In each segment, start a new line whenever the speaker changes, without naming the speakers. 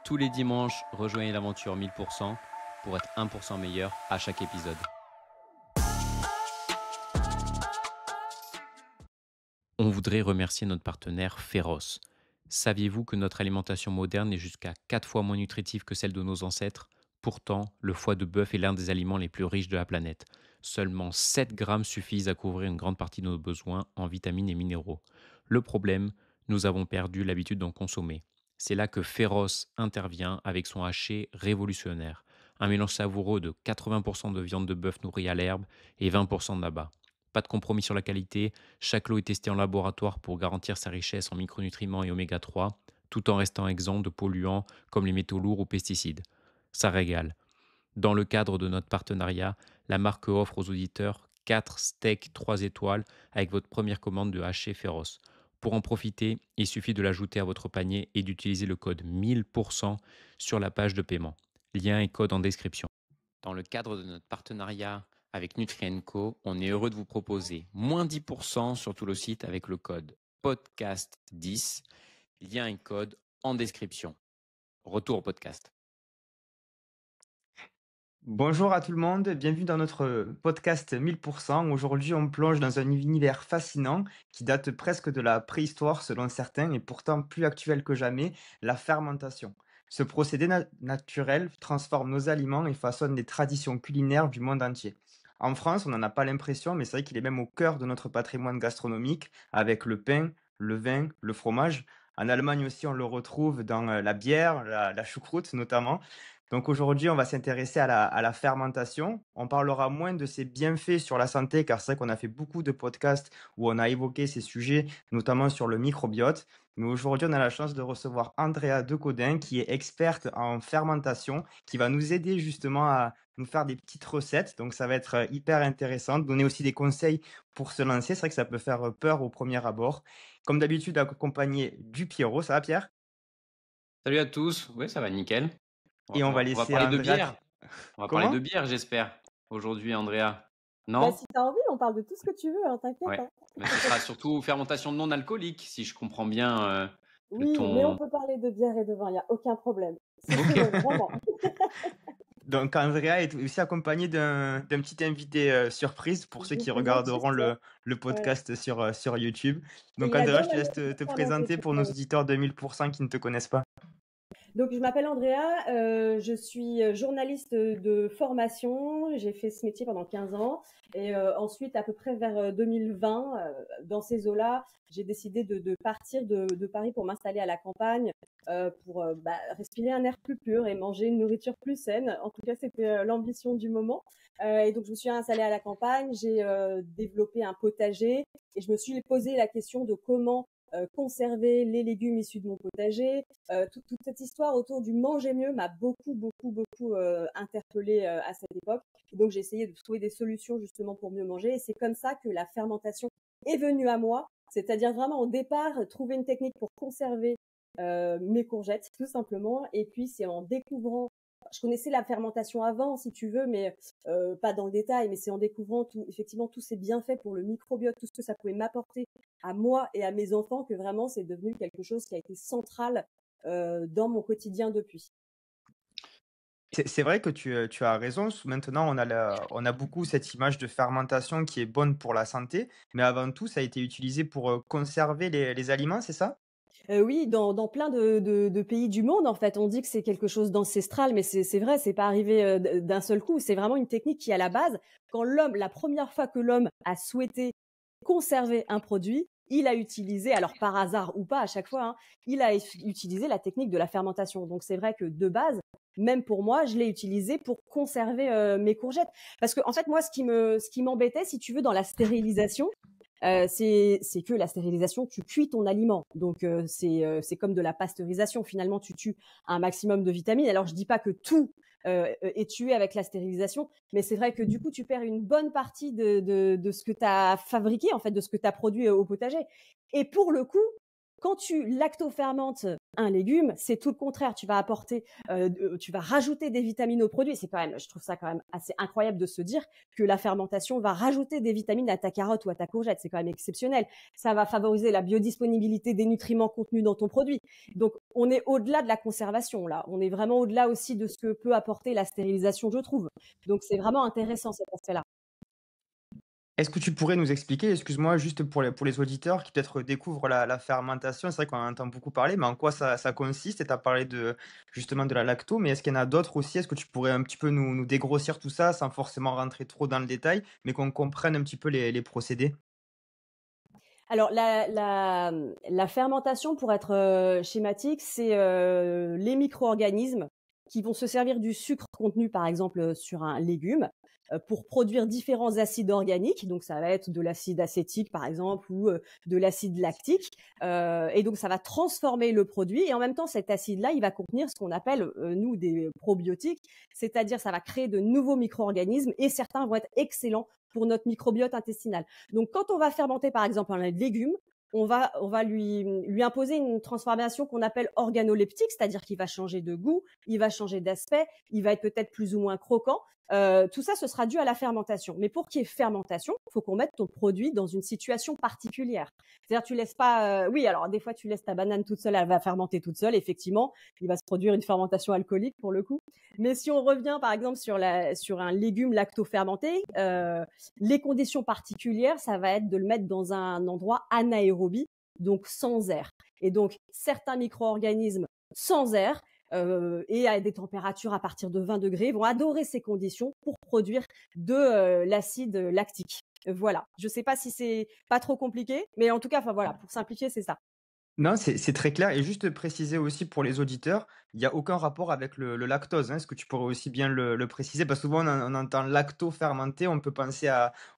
Tous les dimanches, rejoignez l'aventure 1000% pour être 1% meilleur à chaque épisode. On voudrait remercier notre partenaire Féroce. Saviez-vous que notre alimentation moderne est jusqu'à 4 fois moins nutritive que celle de nos ancêtres? Pourtant, le foie de bœuf est l'un des aliments les plus riches de la planète. Seulement 7 grammes suffisent à couvrir une grande partie de nos besoins en vitamines et minéraux. Le problème, nous avons perdu l'habitude d'en consommer. C'est là que Féroce intervient avec son haché révolutionnaire. Un mélange savoureux de 80% de viande de bœuf nourrie à l'herbe et 20% d'abat. Pas de compromis sur la qualité, chaque lot est testé en laboratoire pour garantir sa richesse en micronutriments et oméga 3, tout en restant exempt de polluants comme les métaux lourds ou pesticides. Ça régale. Dans le cadre de notre partenariat, la marque offre aux auditeurs 4 steaks 3 étoiles avec votre première commande de haché féroce. Pour en profiter, il suffit de l'ajouter à votre panier et d'utiliser le code 1000% sur la page de paiement. Lien et code en description. Dans le cadre de notre partenariat avec Nutrien&Co, on est heureux de vous proposer moins 10% sur tout le site avec le code podcast10, lien et code en description. Retour au podcast.
Bonjour à tout le monde, bienvenue dans notre podcast 1000%. Aujourd'hui, on plonge dans un univers fascinant qui date presque de la préhistoire selon certains et pourtant plus actuel que jamais, la fermentation. Ce procédé naturel transforme nos aliments et façonne les traditions culinaires du monde entier. En France, on n'en a pas l'impression, mais c'est vrai qu'il est même au cœur de notre patrimoine gastronomique avec le pain, le vin, le fromage. En Allemagne aussi, on le retrouve dans la bière, la choucroute notamment. Donc aujourd'hui, on va s'intéresser à la fermentation. On parlera moins de ses bienfaits sur la santé, car c'est vrai qu'on a fait beaucoup de podcasts où on a évoqué ces sujets, notamment sur le microbiote. Mais aujourd'hui, on a la chance de recevoir Andrea Decodin, qui est experte en fermentation, qui va nous aider justement à nous faire des petites recettes. Donc ça va être hyper intéressant, donner aussi des conseils pour se lancer. C'est vrai que ça peut faire peur au premier abord. Comme d'habitude, accompagné du Pierrot. Ça va, Pierre?
Salut à tous, oui ça va nickel.
Et on va
On va
laisser
parler de
Andrea.
bière. On va parler de
Comment?
bière j'espère, aujourd'hui Andrea.
Bah,
Non?
si t'as envie, on parle de tout ce que tu veux, hein, t'inquiète,
Ouais.
hein.
Mais ce sera surtout fermentation non alcoolique, si je comprends bien de
Oui, mais on
ton...
peut parler de bière et de vin, il y a aucun problème. C'est
Ok.
selon, vraiment.
Donc Andrea est aussi accompagné d'un petit invité surprise pour
Je
ceux
vous
qui
présente
regarderont
juste ça.
le
Ouais.
podcast sur YouTube.
Et
Donc
il
Andrea,
adore
je te
la
laisse
nourriture
te
fermentée,
présenter pour nos
figure-toi.
auditeurs de 1000% qui ne te connaissent pas.
Donc, je m'appelle Andrea, je suis journaliste de formation. J'ai fait ce métier pendant 15 ans. Et ensuite, à peu près vers 2020, dans ces eaux-là, j'ai décidé de partir de Paris pour m'installer à la campagne, pour respirer un air plus pur et manger une nourriture plus saine. En tout cas, c'était l'ambition du moment. Et donc, je me suis installée à la campagne. J'ai développé un potager et je me suis posé la question de comment conserver les légumes issus de mon potager. Toute cette histoire autour du manger mieux m'a beaucoup interpellée à cette époque. Et donc j'ai essayé de trouver des solutions justement pour mieux manger. Et c'est comme ça que la fermentation est venue à moi. C'est-à-dire vraiment au départ trouver une technique pour conserver mes courgettes tout simplement. Et puis c'est en découvrant, je connaissais la fermentation avant si tu veux, mais pas dans le détail, mais c'est en découvrant effectivement tous ces bienfaits pour le microbiote, tout ce que ça pouvait m'apporter à moi et à mes enfants, que vraiment c'est devenu quelque chose qui a été central dans mon quotidien depuis.
C'est vrai que tu as raison. Maintenant, on a beaucoup cette image de fermentation qui est bonne pour la santé, mais avant tout, ça a été utilisé pour conserver les aliments, c'est ça?
Oui, dans plein de pays du monde, en fait, on dit que c'est quelque chose d'ancestral, mais c'est vrai, c'est pas arrivé d'un seul coup. C'est vraiment une technique qui, à la base, quand la première fois que l'homme a souhaité conserver un produit, il a utilisé, alors par hasard ou pas à chaque fois, hein, il a utilisé la technique de la fermentation. Donc c'est vrai que de base, même pour moi, je l'ai utilisé pour conserver mes courgettes. Parce que en fait, moi, ce qui m'embêtait, si tu veux, dans la stérilisation, c'est que la stérilisation, tu cuis ton aliment. Donc c'est comme de la pasteurisation. Finalement, tu tues un maximum de vitamines. Alors je dis pas que tout est tué avec la stérilisation, mais c'est vrai que du coup tu perds une bonne partie de ce que tu as fabriqué, en fait, de ce que tu as produit au potager. Et pour le coup, Quand tu lactofermentes un légume, c'est tout le contraire. Tu vas apporter, tu vas rajouter des vitamines au produit. C'est quand même, je trouve ça quand même assez incroyable de se dire que la fermentation va rajouter des vitamines à ta carotte ou à ta courgette. C'est quand même exceptionnel. Ça va favoriser la biodisponibilité des nutriments contenus dans ton produit. Donc, on est au-delà de la conservation, là. On est vraiment au-delà aussi de ce que peut apporter la stérilisation, je trouve. Donc, c'est vraiment intéressant cet aspect-là.
Est-ce que tu pourrais nous expliquer, excuse-moi, juste pour les auditeurs qui peut-être découvrent la fermentation, c'est vrai qu'on en entend beaucoup parler, mais en quoi ça consiste? Et tu as parlé justement de la lacto, mais est-ce qu'il y en a d'autres aussi? Est-ce que tu pourrais un petit peu nous dégrossir tout ça sans forcément rentrer trop dans le détail, mais qu'on comprenne un petit peu les procédés?
Alors la fermentation pour être, schématique, c'est, les micro-organismes qui vont se servir du sucre contenu par exemple, sur un légume, pour produire différents acides organiques. Donc ça va être de l'acide acétique par exemple ou, de l'acide lactique, et donc ça va transformer le produit et en même temps cet acide-là, il va contenir ce qu'on appelle, nous des probiotiques, c'est-à-dire ça va créer de nouveaux micro-organismes et certains vont être excellents pour notre microbiote intestinal. Donc, quand on va fermenter, par exemple, un légume, on va lui imposer une transformation qu'on appelle organoleptique, c'est-à-dire qu'il va changer de goût, il va changer d'aspect, il va être peut-être plus ou moins croquant. Tout ça, ce sera dû à la fermentation. Mais pour qu'il y ait fermentation, il faut qu'on mette ton produit dans une situation particulière. C'est-à-dire, tu laisses pas. Oui, alors des fois, tu laisses ta banane toute seule, elle va fermenter toute seule. Effectivement, il va se produire une fermentation alcoolique pour le coup. Mais si on revient, par exemple, sur un légume lacto-fermenté, les conditions particulières, ça va être de le mettre dans un endroit anaérobie, donc sans air. Et donc, certains micro-organismes sans air et à des températures à partir de 20 degrés vont adorer ces conditions pour produire de l'acide lactique. Voilà. Je ne sais pas si c'est pas trop compliqué, mais en tout cas, enfin voilà, pour simplifier, c'est ça.
Non, c'est très clair et juste préciser aussi pour les auditeurs, il y a aucun rapport avec le lactose, hein. Est-ce que tu pourrais aussi bien le préciser? Parce que souvent on entend lacto-fermenté, on peut penser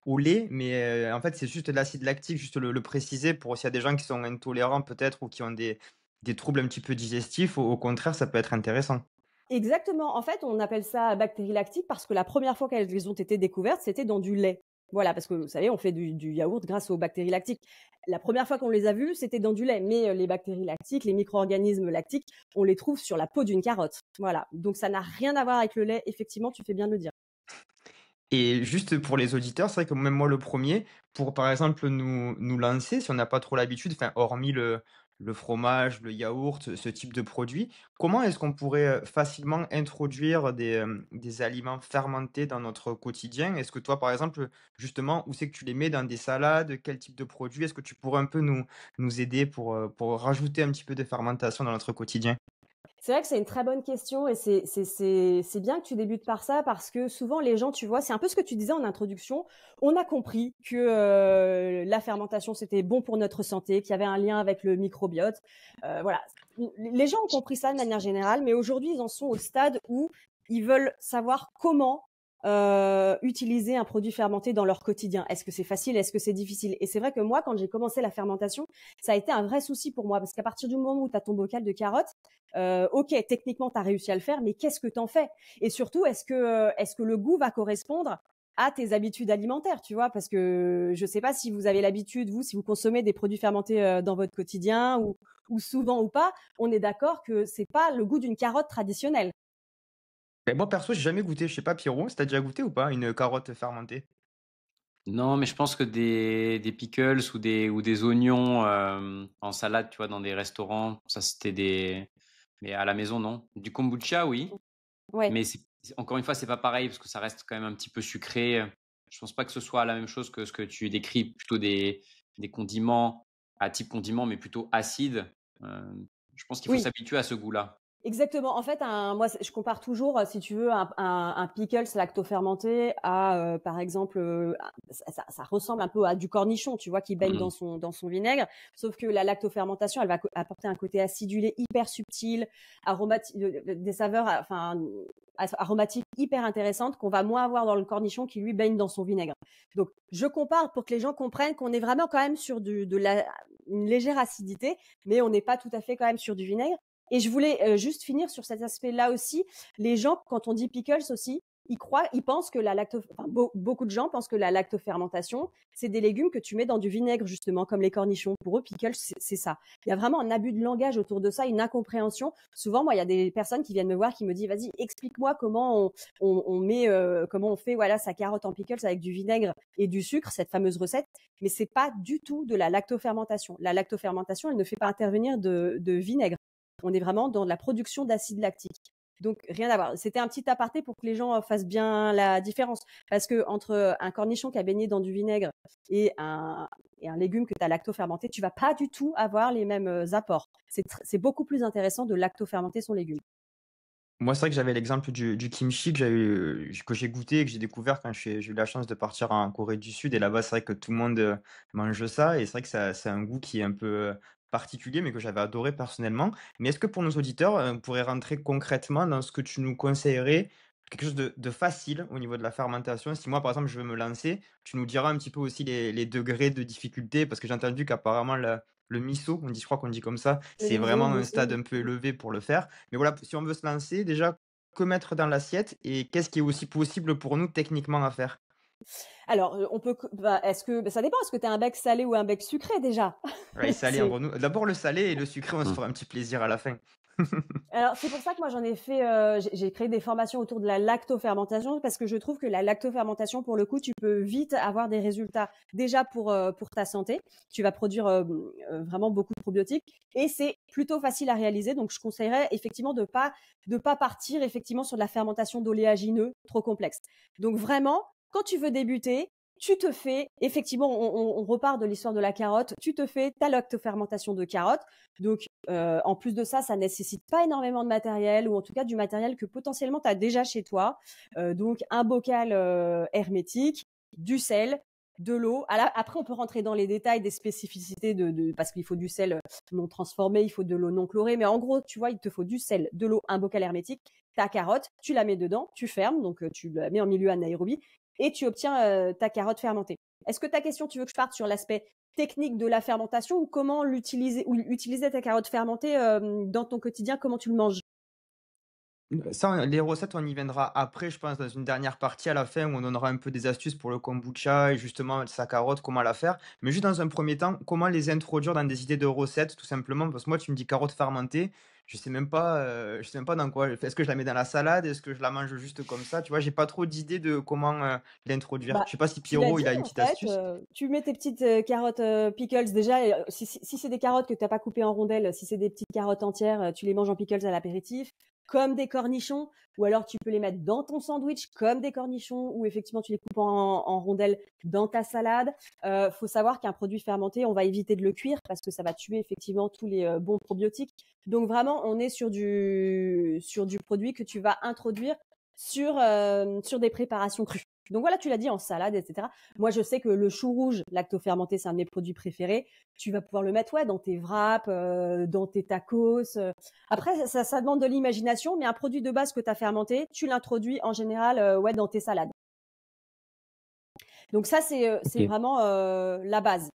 au lait, mais en fait, c'est juste de l'acide lactique, juste le préciser pour s'il y a des gens qui sont intolérants peut-être ou qui ont des troubles un petit peu digestifs, au contraire, ça peut être intéressant.
Exactement. En fait, on appelle ça bactéries lactiques parce que la première fois qu'elles ont été découvertes, c'était dans du lait. Voilà, parce que vous savez, on fait du yaourt grâce aux bactéries lactiques. La première fois qu'on les a vues, c'était dans du lait, mais les bactéries lactiques, les micro-organismes lactiques, on les trouve sur la peau d'une carotte. Voilà, donc ça n'a rien à voir avec le lait, effectivement, tu fais bien de le dire.
Et juste pour les auditeurs, c'est vrai que même moi le premier, pour par exemple nous lancer, si on n'a pas trop l'habitude, enfin hormis le fromage, le yaourt, ce type de produit, comment est-ce qu'on pourrait, facilement introduire des aliments fermentés dans notre quotidien? Est-ce que toi, par exemple, justement, où c'est que tu les mets dans des salades? Quel type de produit? Est-ce que tu pourrais un peu nous aider pour rajouter un petit peu de fermentation dans notre quotidien?
C'est vrai que c'est une très bonne question et c'est bien que tu débutes par ça parce que souvent les gens, tu vois, c'est un peu ce que tu disais en introduction, on a compris que, la fermentation, c'était bon pour notre santé, qu'il y avait un lien avec le microbiote, voilà. Les gens ont compris ça de manière générale, mais aujourd'hui, ils en sont au stade où ils veulent savoir comment, utiliser un produit fermenté dans leur quotidien. Est-ce que c'est facile? Est-ce que c'est difficile? Et c'est vrai que moi, quand j'ai commencé la fermentation, ça a été un vrai souci pour moi parce qu'à partir du moment où tu as ton bocal de carottes, OK, techniquement, tu as réussi à le faire, mais qu'est-ce que tu en fais? Et surtout, est-ce que le goût va correspondre à tes habitudes alimentaires, tu vois? Parce que je sais pas si vous avez l'habitude, vous, si vous consommez des produits fermentés, dans votre quotidien ou souvent ou pas, on est d'accord que c'est pas le goût d'une carotte traditionnelle.
Et moi perso, j'ai jamais goûté, je sais pas Pierrot, si tu déjà goûté ou pas une carotte fermentée?
Non, mais je pense que des pickles ou des oignons, en salade, tu vois, dans des restaurants, ça c'était des mais à la maison, non. Du kombucha, oui,
Ouais.
mais encore une fois, c'est pas pareil parce que ça reste quand même un petit peu sucré. Je pense pas que ce soit la même chose que ce que tu décris, plutôt des condiments à type condiment, mais plutôt acides. Je pense qu'il faut
Oui.
s'habituer à ce goût-là.
Exactement. En fait, moi, je compare toujours, si tu veux, un pickles lactofermenté à, par exemple, ça ressemble un peu à du cornichon, tu vois, qui baigne
Mmh.
dans son vinaigre. Sauf que la lactofermentation, elle va apporter un côté acidulé hyper subtil, des saveurs, enfin, aromatiques hyper intéressantes qu'on va moins avoir dans le cornichon qui lui baigne dans son vinaigre. Donc, je compare pour que les gens comprennent qu'on est vraiment quand même sur une légère acidité, mais on n'est pas tout à fait quand même sur du vinaigre. Et je voulais juste finir sur cet aspect-là aussi. Les gens, quand on dit pickles aussi, ils pensent que beaucoup de gens pensent que la lactofermentation, c'est des légumes que tu mets dans du vinaigre, justement, comme les cornichons. Pour eux, pickles, c'est ça. Il y a vraiment un abus de langage autour de ça, une incompréhension. Souvent, moi, il y a des personnes qui viennent me voir qui me disent, vas-y, explique-moi comment on fait, voilà, sa carotte en pickles avec du vinaigre et du sucre, cette fameuse recette. Mais c'est pas du tout de la lactofermentation. La lactofermentation, elle ne fait pas intervenir de vinaigre. On est vraiment dans la production d'acide lactique. Donc, rien à voir. C'était un petit aparté pour que les gens fassent bien la différence. Parce que entre un cornichon qui a baigné dans du vinaigre et un légume que tu as lactofermenté, tu vas pas du tout avoir les mêmes apports. C'est beaucoup plus intéressant de lactofermenter son légume.
Moi, c'est vrai que j'avais l'exemple du kimchi que j'ai goûté et que j'ai découvert quand j'ai eu la chance de partir en Corée du Sud. Et là-bas, c'est vrai que tout le monde mange ça. Et c'est vrai que ça, c'est un goût qui est un peu particulier, mais que j'avais adoré personnellement. Mais est-ce que pour nos auditeurs, on pourrait rentrer concrètement dans ce que tu nous conseillerais, quelque chose de facile au niveau de la fermentation? Si moi, par exemple, je veux me lancer, tu nous diras un petit peu aussi les degrés de difficulté, parce que j'ai entendu qu'apparemment, le miso, je crois qu'on dit comme ça,
Le
c'est
miso,
vraiment un
miso.
stade un peu élevé pour le faire. Mais voilà, si on veut se lancer, déjà, que mettre dans l'assiette et qu'est-ce qui est aussi possible pour nous techniquement à faire?
Alors, ça dépend. Est-ce que tu as un bec salé ou un bec sucré déjà?
Ouais, salé
C'est
entre nous. D'abord le salé et le sucré, on se
Mmh.
fera un petit plaisir à la fin.
Alors, c'est pour ça que moi, j'en ai fait, j'ai créé des formations autour de la lactofermentation parce que je trouve que la lactofermentation, pour le coup, tu peux vite avoir des résultats déjà pour ta santé. Tu vas produire vraiment beaucoup de probiotiques et c'est plutôt facile à réaliser. Donc, je conseillerais effectivement de pas partir effectivement sur de la fermentation d'oléagineux trop complexe. Donc, vraiment, quand tu veux débuter, tu te fais, effectivement, on repart de l'histoire de la carotte, tu te fais ta lactofermentation de carotte. Donc, en plus de ça, ça nécessite pas énormément de matériel ou en tout cas du matériel que potentiellement tu as déjà chez toi. Donc un bocal hermétique, du sel, de l'eau. Après, on peut rentrer dans les détails des spécificités parce qu'il faut du sel non transformé, il faut de l'eau non chlorée. Mais en gros, tu vois, il te faut du sel, de l'eau, un bocal hermétique, ta carotte, tu la mets dedans, tu fermes, donc tu la mets en milieu anaérobie et tu obtiens ta carotte fermentée. Est-ce que ta question, tu veux que je parte sur l'aspect technique de la fermentation ou comment l'utiliser ou utiliser ta carotte fermentée dans ton quotidien, comment tu le manges?
Ça, les recettes, on y viendra après, je pense, dans une dernière partie à la fin où on donnera un peu des astuces pour le kombucha et justement sa carotte, comment la faire. Mais juste dans un premier temps, comment les introduire dans des idées de recettes, tout simplement? Parce que moi, tu me dis carotte fermentée, je sais même pas dans quoi. Est-ce que je la mets dans la salade? Est-ce que je la mange juste comme ça? Tu vois, j'ai pas trop d'idées de comment l'introduire.
Bah,
Je sais pas si
tu l'as
Pierrot,
dit
il a une
en
petite
fait,
astuce.
tu mets tes petites carottes pickles déjà. Si c'est des carottes que tu n'as pas coupées en rondelles, si c'est des petites carottes entières, tu les manges en pickles à l'apéritif, comme des cornichons, ou alors tu peux les mettre dans ton sandwich comme des cornichons, ou effectivement tu les coupes en rondelles dans ta salade. Faut savoir qu'un produit fermenté, on va éviter de le cuire parce que ça va tuer effectivement tous les bons probiotiques. Donc vraiment, on est sur du produit que tu vas introduire sur des préparations crues. Donc voilà, tu l'as dit en salade, etc. Moi, je sais que le chou rouge lactofermenté, c'est un de mes produits préférés. Tu vas pouvoir le mettre dans tes wraps, dans tes tacos. Après, ça demande de l'imagination, mais un produit de base que tu as fermenté, tu l'introduis en général dans tes salades. Donc ça, c'est
OK.
vraiment la base.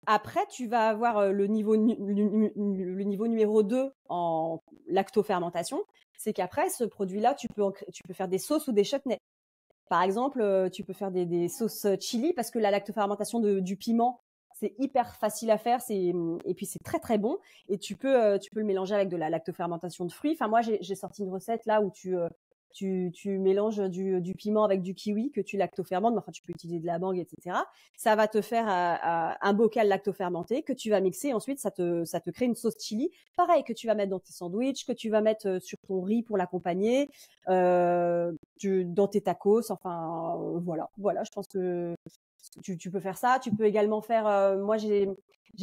Après, tu vas avoir le niveau numéro 2 en lactofermentation. C'est qu'après, ce produit-là, tu peux faire des sauces ou des chutneys. Par exemple, tu peux faire des sauces chili parce que la lactofermentation du piment, c'est hyper facile à faire, et puis c'est très très bon. Et tu peux le mélanger avec de la lactofermentation de fruits. Enfin, moi, j'ai sorti une recette là où tu mélanges du piment avec du kiwi que tu lactofermentes. Mais enfin, tu peux utiliser de la mangue, etc. Ça va te faire un bocal lactofermenté que tu vas mixer. Ensuite, ça te crée une sauce chili. Pareil, que tu vas mettre dans tes sandwichs, que tu vas mettre sur ton riz pour l'accompagner. Dans tes tacos, enfin voilà, je pense que tu peux faire ça. Tu peux également faire, moi j'ai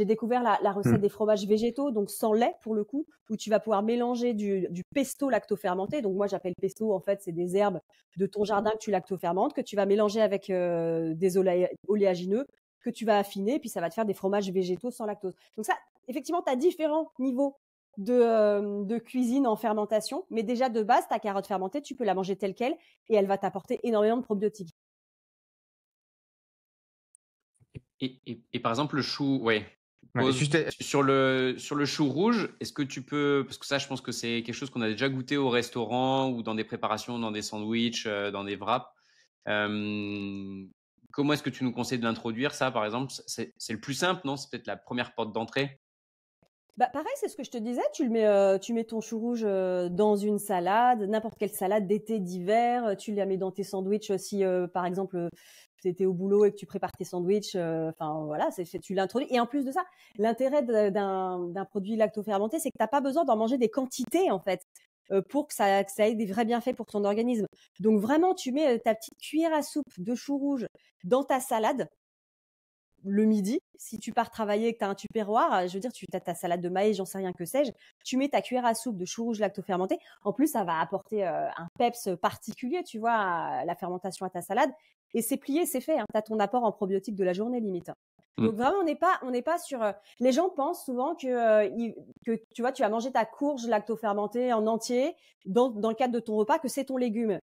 découvert la recette des fromages végétaux, donc sans lait pour le coup, où tu vas pouvoir mélanger du pesto lactofermenté. Donc moi j'appelle pesto, en fait c'est des herbes de ton jardin que tu lactofermentes, que tu vas mélanger avec des oléagineux, que tu vas affiner, puis ça va te faire des fromages végétaux sans lactose. Donc ça, effectivement, tu as différents niveaux de cuisine en fermentation. Mais déjà, de base, ta carotte fermentée, tu peux la manger telle quelle et elle va t'apporter énormément de probiotiques.
Et par exemple, le chou, ouais.
Ouais,
Pose
juste,
sur le chou rouge, est-ce que tu peux, parce que ça, je pense que c'est quelque chose qu'on a déjà goûté au restaurant ou dans des préparations, dans des sandwichs, dans des wraps. Euh, Comment est-ce que tu nous conseilles de l'introduire, ça, par exemple? C'est le plus simple, non? C'est peut-être la première porte d'entrée.
Bah, pareil, c'est ce que je te disais, tu mets ton chou rouge dans une salade, n'importe quelle salade d'été, d'hiver, tu la mets dans tes sandwichs si, par exemple, tu étais au boulot et que tu prépares tes sandwichs, enfin voilà, tu l'introduis. Et en plus de ça, l'intérêt d'un produit lactofermenté, c'est que t'as pas besoin d'en manger des quantités en fait pour que ça ait des vrais bienfaits pour ton organisme. Donc vraiment, tu mets ta petite cuillère à soupe de chou rouge dans ta salade le midi, si tu pars travailler et que tu as un tupperware, je veux dire, tu as ta salade de maïs, j'en sais rien que sais-je, tu mets ta cuillère à soupe de chou rouge lactofermenté. En plus, ça va apporter un peps particulier, tu vois, à la fermentation à ta salade. Et c'est plié, c'est fait. Hein. Tu as ton apport en probiotiques de la journée limite.
Mm.
Donc vraiment, on n'est pas sur. Les gens pensent souvent que tu vois, tu vas manger ta courge lactofermentée en entier dans le cadre de ton repas, que c'est ton légume.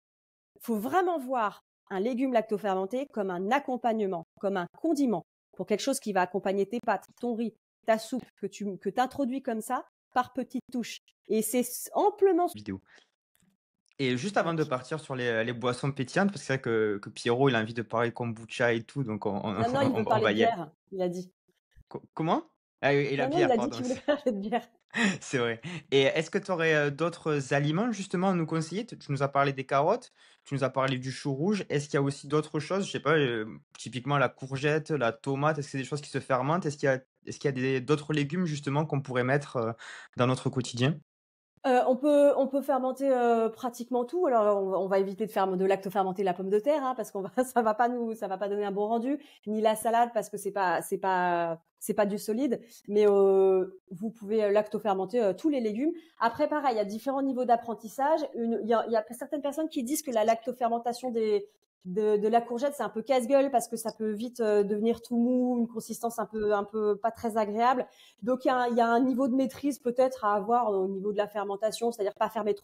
Il faut vraiment voir un légume lactofermenté comme un accompagnement, comme un condiment pour quelque chose qui va accompagner tes pâtes, ton riz, ta soupe que tu introduis comme ça par petites touches. Et c'est amplement
vidéo. Et juste avant de partir sur les boissons pétillantes, parce que c'est vrai que Pierrot, il a envie de parler kombucha et tout, donc
Non, non, il veut
on
parler
va
de
y aller.
bière, il a dit.
Comment? Ah, et la
Non, non, il
bière,
a dit
pardon.
qu'il voulait parler de bière.
C'est vrai. Et est-ce que tu aurais d'autres aliments justement à nous conseiller? Tu nous as parlé des carottes, tu nous as parlé du chou rouge. Est-ce qu'il y a aussi d'autres choses? Je sais pas, typiquement la courgette, la tomate, est-ce que c'est des choses qui se fermentent? Est-ce qu'il y a d'autres légumes justement qu'on pourrait mettre dans notre quotidien?
On peut fermenter pratiquement tout. Alors on va éviter de lactofermenter la pomme de terre hein, parce qu'on va ça va pas donner un bon rendu, ni la salade parce que c'est pas du solide. Mais vous pouvez lactofermenter tous les légumes. Après pareil, il y a différents niveaux d'apprentissage. Il y a certaines personnes qui disent que la lactofermentation de la courgette c'est un peu casse-gueule parce que ça peut vite devenir tout mou, une consistance un peu pas très agréable. Donc il y a un niveau de maîtrise peut-être à avoir au niveau de la fermentation, c'est-à-dire pas fermenter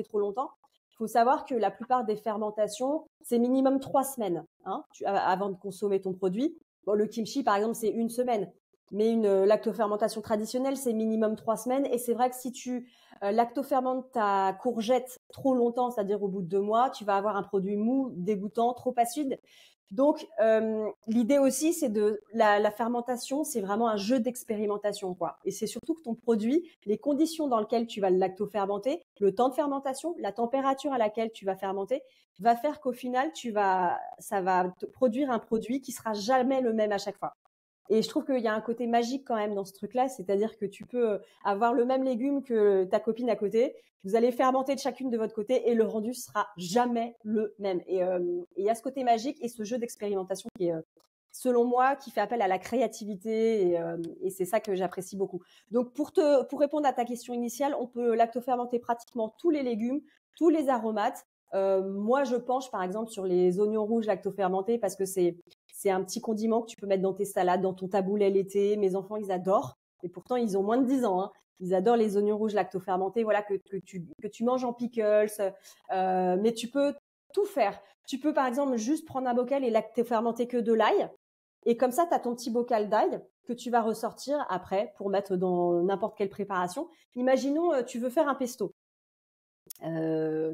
trop longtemps. Il faut savoir que la plupart des fermentations, c'est minimum 3 semaines hein, avant de consommer ton produit. Bon, le kimchi, par exemple, c'est 1 semaine. Mais une lactofermentation traditionnelle, c'est minimum 3 semaines. Et c'est vrai que si tu lactofermentes ta courgette trop longtemps, c'est-à-dire au bout de 2 mois, tu vas avoir un produit mou, dégoûtant, trop acide. Donc, l'idée aussi, c'est la fermentation, c'est vraiment un jeu d'expérimentation, quoi. Et c'est surtout que ton produit, les conditions dans lesquelles tu vas le lactofermenter, le temps de fermentation, la température à laquelle tu vas fermenter, va faire qu'au final, ça va te produire un produit qui sera jamais le même à chaque fois. Et je trouve qu'il y a un côté magique quand même dans ce truc-là, c'est-à-dire que tu peux avoir le même légume que ta copine à côté, vous allez fermenter de chacune de votre côté et le rendu sera jamais le même. Et il y a ce côté magique et ce jeu d'expérimentation qui est, selon moi, qui fait appel à la créativité et c'est ça que j'apprécie beaucoup. Donc pour répondre à ta question initiale, on peut lactofermenter pratiquement tous les légumes, tous les aromates. Moi, je penche par exemple sur les oignons rouges lactofermentés parce que c'est un petit condiment que tu peux mettre dans tes salades, dans ton taboulet l'été. Mes enfants, ils adorent. Et pourtant, ils ont moins de 10 ans. Hein. Ils adorent les oignons rouges lactofermentés, voilà, que tu manges en pickles. Mais tu peux tout faire. Tu peux, par exemple, juste prendre un bocal et lactofermenter que de l'ail. Et comme ça, tu as ton petit bocal d'ail que tu vas ressortir après pour mettre dans n'importe quelle préparation. Imaginons, tu veux faire un pesto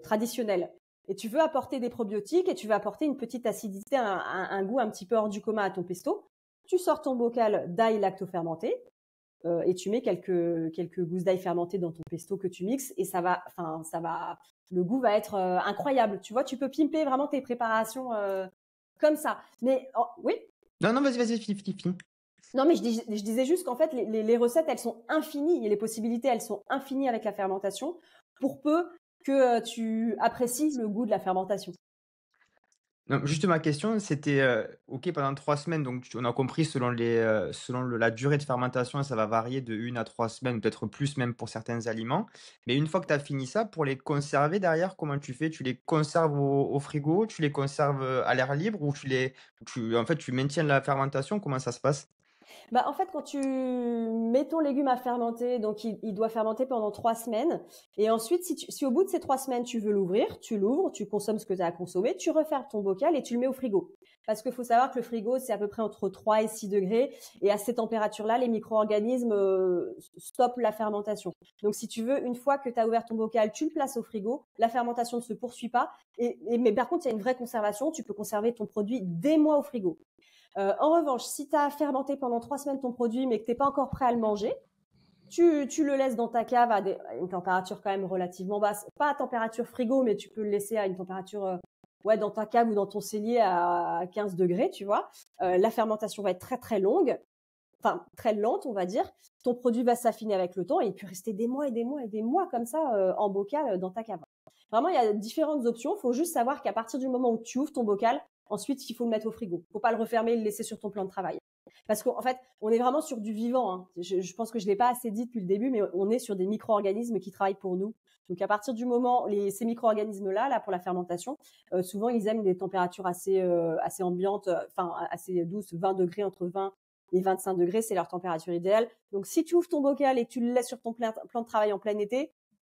traditionnel. Et tu veux apporter des probiotiques et tu veux apporter une petite acidité, un goût un petit peu hors du commun à ton pesto. Tu sors ton bocal d'ail lactofermenté et tu mets quelques gousses d'ail fermentées dans ton pesto que tu mixes et le goût va être incroyable. Tu vois, tu peux pimper vraiment tes préparations comme ça. Mais oui.
Non, non, vas-y, fini.
Non, mais je disais juste qu'en fait, les recettes, elles sont infinies et les possibilités, elles sont infinies avec la fermentation pour peu que tu apprécies le goût de la fermentation.
Non, juste ma question, c'était, OK, pendant 3 semaines, donc on a compris selon la durée de fermentation, ça va varier de 1 à 3 semaines, peut-être plus même pour certains aliments. Mais une fois que tu as fini ça, pour les conserver derrière, comment tu fais? Tu les conserves au frigo? Tu les conserves, à l'air libre? Ou en fait, tu maintiens la fermentation? Comment ça se passe?
Bah, en fait, quand tu mets ton légume à fermenter, donc il doit fermenter pendant 3 semaines. Et ensuite, si au bout de ces 3 semaines, tu veux l'ouvrir, tu l'ouvres, tu consommes ce que tu as à consommer, tu refermes ton bocal et tu le mets au frigo. Parce qu'il faut savoir que le frigo, c'est à peu près entre 3 et 6 degrés. Et à ces températures-là, les micro-organismes stoppent la fermentation. Donc, si tu veux, une fois que tu as ouvert ton bocal, tu le places au frigo. La fermentation ne se poursuit pas. Mais par contre, il y a une vraie conservation. Tu peux conserver ton produit des mois au frigo. En revanche, si tu as fermenté pendant 3 semaines ton produit, mais que tu n'es pas encore prêt à le manger, tu le laisses dans ta cave à une température quand même relativement basse. Pas à température frigo, mais tu peux le laisser à une température dans ta cave ou dans ton cellier à 15 degrés, tu vois. La fermentation va être très, très longue, enfin, très lente, on va dire. Ton produit va s'affiner avec le temps et il peut rester des mois et des mois et des mois comme ça en bocal dans ta cave. Vraiment, il y a différentes options. Il faut juste savoir qu'à partir du moment où tu ouvres ton bocal, ensuite, il faut le mettre au frigo. Il ne faut pas le refermer et le laisser sur ton plan de travail. Parce qu'en fait, on est vraiment sur du vivant. Hein. Je pense que je ne l'ai pas assez dit depuis le début, mais on est sur des micro-organismes qui travaillent pour nous. Donc, à partir du moment, ces micro-organismes-là, là, pour la fermentation, souvent, ils aiment des températures assez ambiantes, assez douces, 20 degrés, entre 20 et 25 degrés, c'est leur température idéale. Donc, si tu ouvres ton bocal et que tu le laisses sur ton plan de travail en plein été,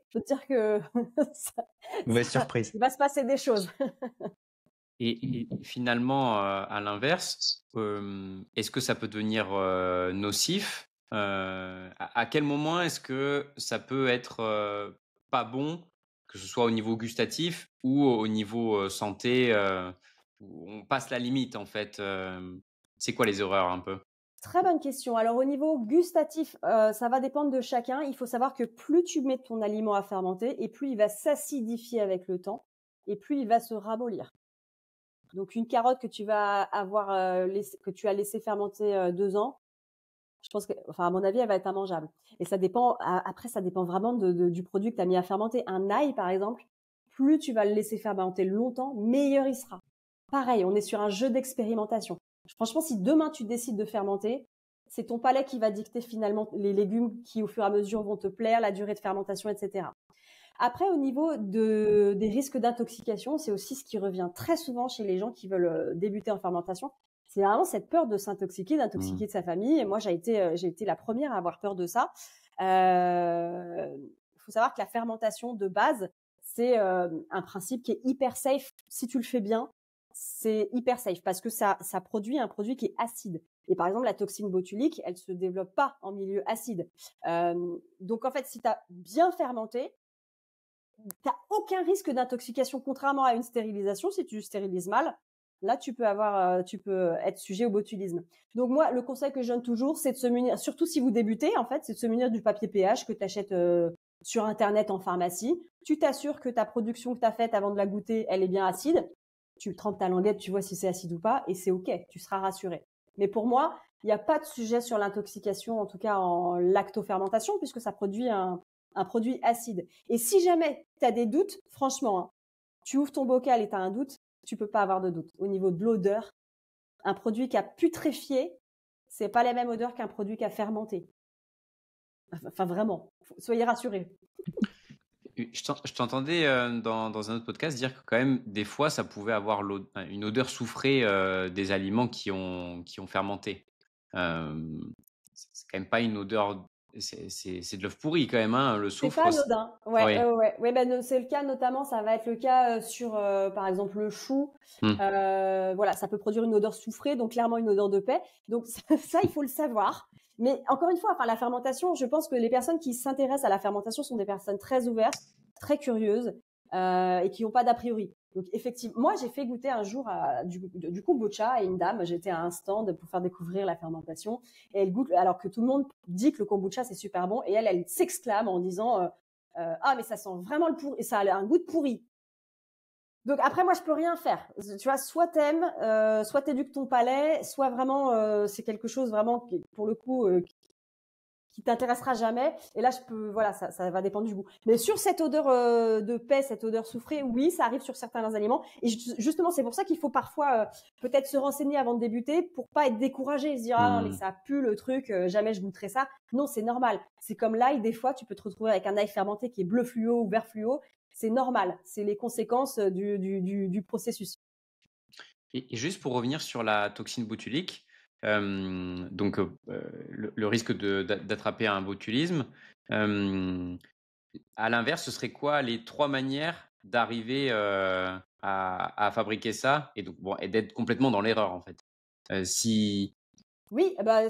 je peux te dire que
Mauvaise surprise.
il va se passer des choses.
Et finalement, à l'inverse, est-ce que ça peut devenir nocif? À quel moment est-ce que ça peut être pas bon, que ce soit au niveau gustatif ou au niveau santé, où on passe la limite en fait? C'est quoi les erreurs un peu?
Très bonne question. Alors au niveau gustatif, ça va dépendre de chacun. Il faut savoir que plus tu mets ton aliment à fermenter et plus il va s'acidifier avec le temps et plus il va se ramollir. Donc une carotte que tu vas avoir que tu as laissé fermenter 2 ans, je pense que, enfin à mon avis, elle va être immangeable. Et ça dépend. Après, ça dépend vraiment du produit que tu as mis à fermenter. Un ail, par exemple, plus tu vas le laisser fermenter longtemps, meilleur il sera. Pareil, on est sur un jeu d'expérimentation. Franchement, si demain tu décides de fermenter, c'est ton palais qui va dicter finalement les légumes qui, au fur et à mesure, vont te plaire, la durée de fermentation, etc. Après, au niveau des risques d'intoxication, c'est aussi ce qui revient très souvent chez les gens qui veulent débuter en fermentation. C'est vraiment cette peur de s'intoxiquer, d'intoxiquer de sa famille. Et moi, j'ai été la première à avoir peur de ça. Faut savoir que la fermentation de base, c'est un principe qui est hyper safe. Si tu le fais bien, c'est hyper safe parce que ça produit un produit qui est acide. Et par exemple, la toxine botulique, elle se développe pas en milieu acide. Donc en fait, si tu as bien fermenté, tu n'as aucun risque d'intoxication, contrairement à une stérilisation. Si tu stérilises mal, là, tu peux être sujet au botulisme. Donc moi, le conseil que je donne toujours, c'est de se munir, surtout si vous débutez, en fait, c'est de se munir du papier pH que tu achètes sur Internet en pharmacie. Tu t'assures que ta production que tu as faite avant de la goûter, elle est bien acide. Tu trempes ta languette, tu vois si c'est acide ou pas, et c'est OK, tu seras rassuré. Mais pour moi, il n'y a pas de sujet sur l'intoxication, en tout cas en lactofermentation, puisque ça produit un produit acide. Et si jamais tu as des doutes, franchement, hein, tu ouvres ton bocal et tu as un doute, tu peux pas avoir de doute. Au niveau de l'odeur, un produit qui a putréfié, c'est pas la même odeur qu'un produit qui a fermenté. Enfin, vraiment, soyez rassurés.
Je t'entendais dans un autre podcast dire que quand même, des fois, ça pouvait avoir une odeur soufrée des aliments qui ont fermenté. C'est quand même pas une odeur. C'est de l'œuf pourri quand même, hein, le
C'est
soufre.
pas anodin.
Oui.
Ouais, ben, c'est le cas notamment, ça va être le cas sur, par exemple, le chou. Voilà, ça peut produire une odeur soufrée, donc clairement une odeur de paix. Donc ça, il faut le savoir. Mais encore une fois, enfin, la fermentation, je pense que les personnes qui s'intéressent à la fermentation sont des personnes très ouvertes, très curieuses et qui n'ont pas d'a priori. Donc effectivement, moi j'ai fait goûter un jour du kombucha à une dame. J'étais à un stand pour faire découvrir la fermentation et elle goûte, alors que tout le monde dit que le kombucha c'est super bon et elle s'exclame en disant ah mais ça sent vraiment le pourri et ça a un goût de pourri. Donc après moi je peux rien faire. Tu vois, soit t'aimes, soit t'éduques ton palais, soit vraiment c'est quelque chose vraiment qui, pour le coup qui t'intéressera jamais. Et là, voilà, ça va dépendre du goût. Mais sur cette odeur de paix, cette odeur soufrée, oui, ça arrive sur certains aliments. Et justement, c'est pour ça qu'il faut parfois peut-être se renseigner avant de débuter pour pas être découragé et se dire ah non mais ça pue le truc, jamais je goûterai ça. Non, c'est normal. C'est comme l'ail. Des fois, tu peux te retrouver avec un ail fermenté qui est bleu fluo ou vert fluo. C'est normal. C'est les conséquences du processus.
Et juste pour revenir sur la toxine botulique, donc le risque d'attraper un botulisme, à l'inverse, ce serait quoi les 3 manières d'arriver à fabriquer ça et donc bon et d'être complètement dans l'erreur, en fait. Si
Oui, bah,